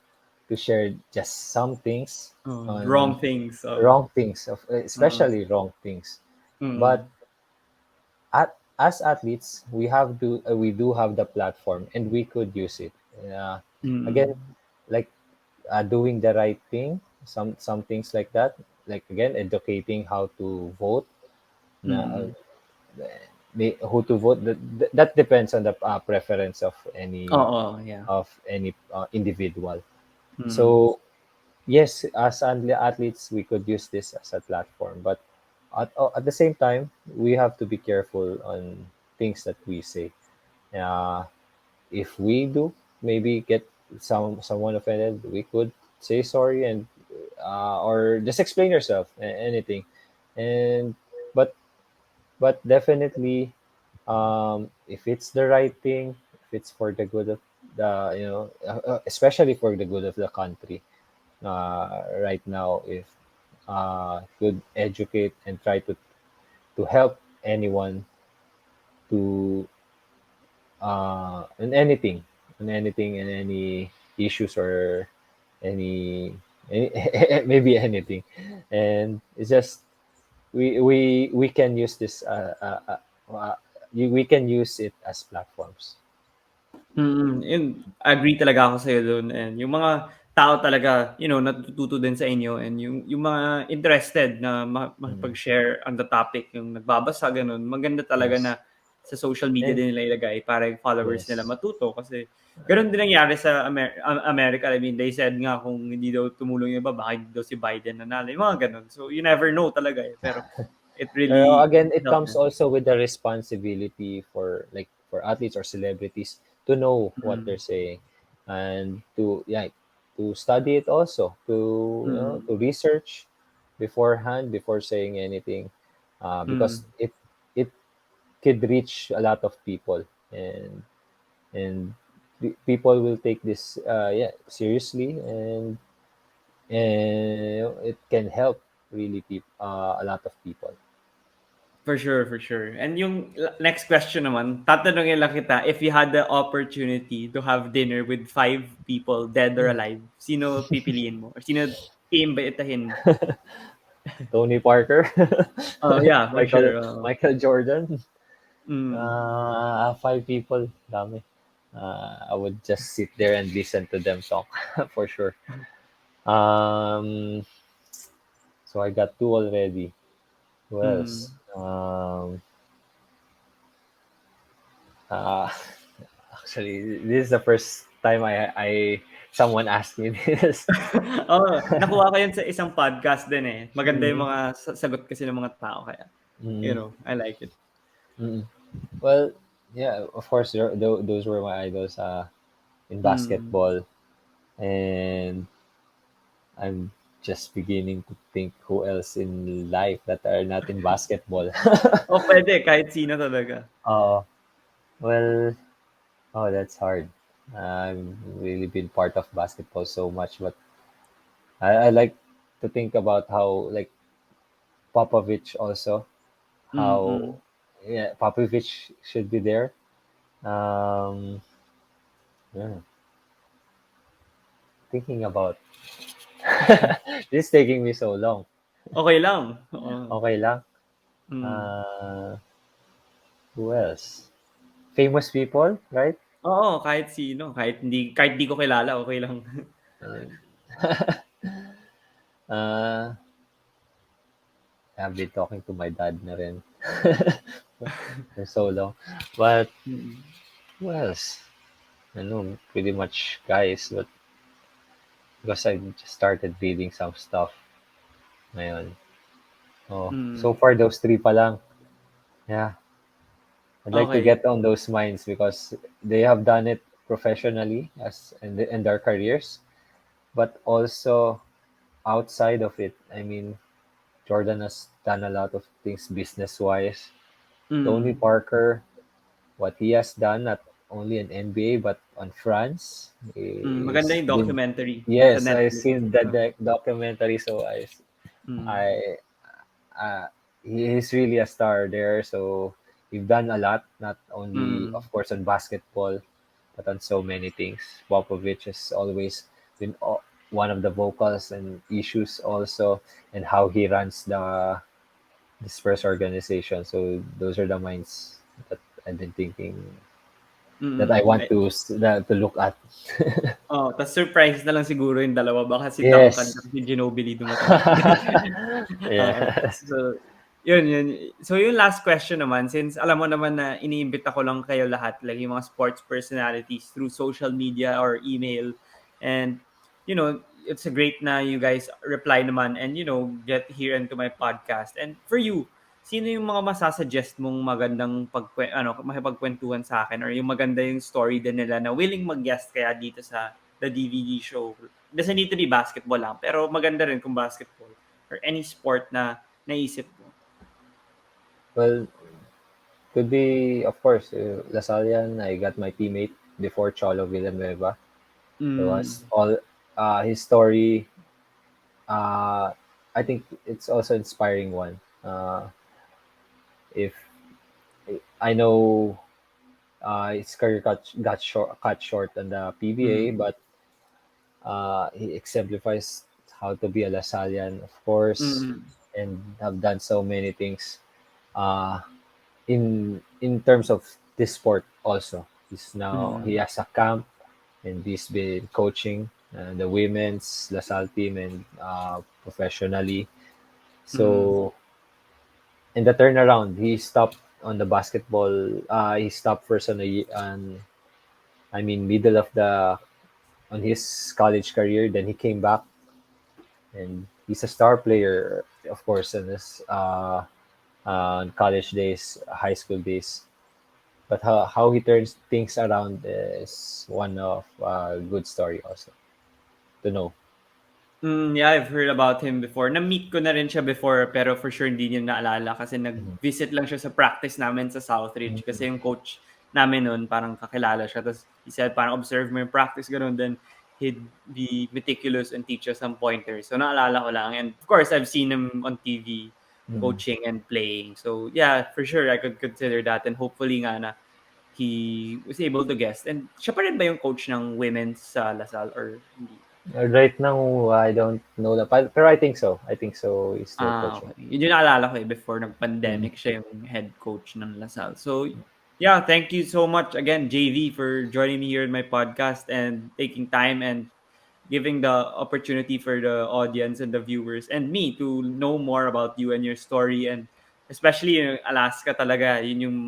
share just some things on wrong things. wrong things, Uh, especially wrong things. But mm, as athletes, we do have the platform and we could use it. Uh, Again, mm, like doing the right thing, some things like that. Like again, educating how to vote, na, mm. who to vote. That depends on the preference Oo, yeah. of any individual. Mm, So yes, as athletes, we could use this as a platform, but at the same time, we have to be careful on things that we say. Uh, if we do maybe get someone offended, we could say sorry and or just explain yourself, anything. And but definitely, if it's the right thing, if it's for the good of the especially for the good of the country, right now, if could educate and try to help anyone to in anything, in any issues or any maybe anything, and it's just we can use this we can use it as platforms. yun, agree talaga ako sa'yo dun and yung mga tao talaga, natututo din sa inyo and yung mga interested na Mm, makipag-share on the topic, yung nagbabasa, ganun, maganda talaga na yes, sa social media and din nila ilagay para yung followers nila yes. matuto kasi ganun din nangyari sa America. I mean, they said nga kung hindi daw tumulong yung iba, baka hindi daw si Biden nanalo. Yung mga ganun. So, you never know talaga eh. Pero it Pero really again, it helped comes them. also with the responsibility for like for athletes or celebrities to know what Mm. they're saying and to yeah to study it also to to Mm. research beforehand before saying anything. because Mm. it could reach a lot of people, and people will take this yeah, seriously, and it can help really a lot of people. For sure, for sure. And yung next question naman, tatanungin lang kita, if you had the opportunity to have dinner with five people, dead or alive, sino pipiliin mo? Or sino iimbitahin mo? Tony Parker, Oh, yeah, for Michael sure. Michael Jordan. Mm. Five people, dami. I would just sit there and listen to them talk for sure. Um, so I got two already. Who else? Mm. Uh, Actually, this is the first time I someone asked me this. Oo, nakuha ko yun sa isang podcast din eh. Maganda yung Mm, mga sagot kasi ng mga tao kaya, mm, I like it. mm. Well, yeah, of course, those were my idols in Mm. basketball, and I'm just beginning to think who else in life that are not in basketball. O pwede, kahit sino talaga. uh, well, oh, that's hard. I've really been part of basketball so much, but I like to think about how like Popovich also, how Mm. yeah, Popovich should be there. Um, yeah, thinking about this is taking me so long. Okay lang. Oo. Okay lang. Mm. Uh, who else? Famous people, right? Oo, kahit sino, kahit di ko kilala, okay lang. Uh, I've been talking to my dad na rin for so long. But Mm. who else? I know pretty much guys, but because I just started reading some stuff ngayon. Oh, so Mm. far those three pa lang. Yeah, I'd like to Okay. get on those minds because they have done it professionally as in their careers, but also outside of it. I mean, Jordan has done a lot of things business wise. Tony Mm. Parker, what he has done not only in NBA but on France Maganda is yung been, documentary sa yes, I've Netflix. seen the documentary, so Mm. I uh, he's really a star there. So we've done a lot, not only of Mm. course on basketball, but on so many things. Popovich has always been one of the vocals and issues also, and how he runs the Spurs organization. So those are the minds that I've been thinking that I Mm. want to look at. Oo, tas surprise na lang siguro yung dalawa baka si Duncan Yes. at si Ginobili dumating. Oo. Yes. So, yun. So, yung last question naman, since alam mo naman na iniimbita ko lang kayo lahat, like yung mga sports personalities through social media or email. And, it's a great na you guys reply naman and, get here into my podcast. And for you, sino yung mga masasuggest mong magandang makipagkwentuhan sa akin or yung maganda yung story din nila na willing mag-guest kaya dito sa the DVD show? Doesn't need to be basketball lang, pero maganda rin kung basketball or any sport na naisip mo. Well, could be, of course, Lasallian. I got my teammate before Cholo Villanueva. It was Mm. all his story. Uh, I think it's also inspiring one. If I know his career cut short on the PBA, Mm. but he exemplifies how to be a Lasallian, of course, Mm. and have done so many things uh, in terms of this sport also. He Mm. has a camp, and he's been coaching the women's LaSalle team and professionally. Mm. So in the turnaround, he stopped on the basketball. He stopped first on I mean middle of the on his college career. Then he came back, and he's a star player, of course, in his college days, high school days. But how he turns things around is one of good story also to know. Yeah, I've heard about him before. Na-meet ko na rin siya before pero for sure hindi niya naalala kasi Mhm. nag-visit lang siya sa practice namin sa Southridge Mhm. kasi yung coach namin noon parang kakilala siya. Tapos he said parang observe mo yung practice ganun then he'd be meticulous and teach us some pointers. So naalala ko lang. And of course, I've seen him on TV Mhm. coaching and playing. So yeah, for sure I could consider that and hopefully nga na he was able to guest. And siya pa rin ba yung coach ng women's sa Lasal or hindi? Right now, I don't know that, pero I think so. I think so. He's still coaching. Okay. Yun yung naalala ko eh, before Mhm. nag-pandemic, siya yung head coach ng Lasal. So, yeah, thank you so much again, JV, for joining me here in my podcast and taking time and giving the opportunity for the audience and the viewers and me to know more about you and your story and especially yung Alaska talaga, yun yung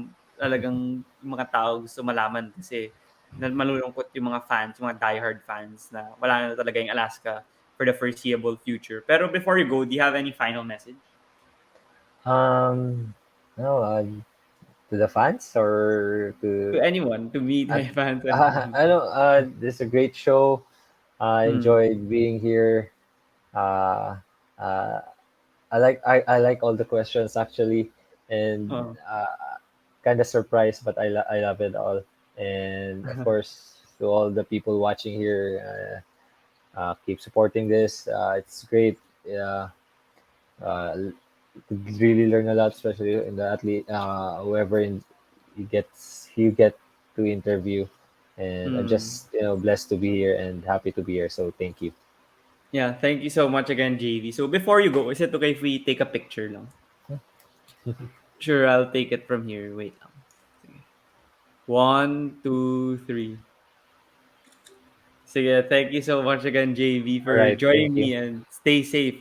talagang yung mga tao gusto malaman kasi malulungkot yung mga fans, yung mga diehard fans na wala na talaga yung Alaska for the foreseeable future. Pero before you go, do you have any final message? No, to the fans or To to anyone, to me, to uh, my fans, and I know this is a great show. I mm, enjoyed being here. Uh, uh, I like all the questions actually, and oh. kind of surprised, but I love it all. And of course, to all the people watching here, keep supporting this. It's great. Uh, really learn a lot, especially in the athlete, whoever you get to interview. And I'm Mm. just blessed to be here and happy to be here. So thank you. Yeah, thank you so much again, JV. So before you go, is it okay if we take a picture lang? Sure, I'll take it from here. Wait lang. Sige. 1, 2, 3. Sige, thank you so much again, JV, All for right, joining thank you. me and stay safe.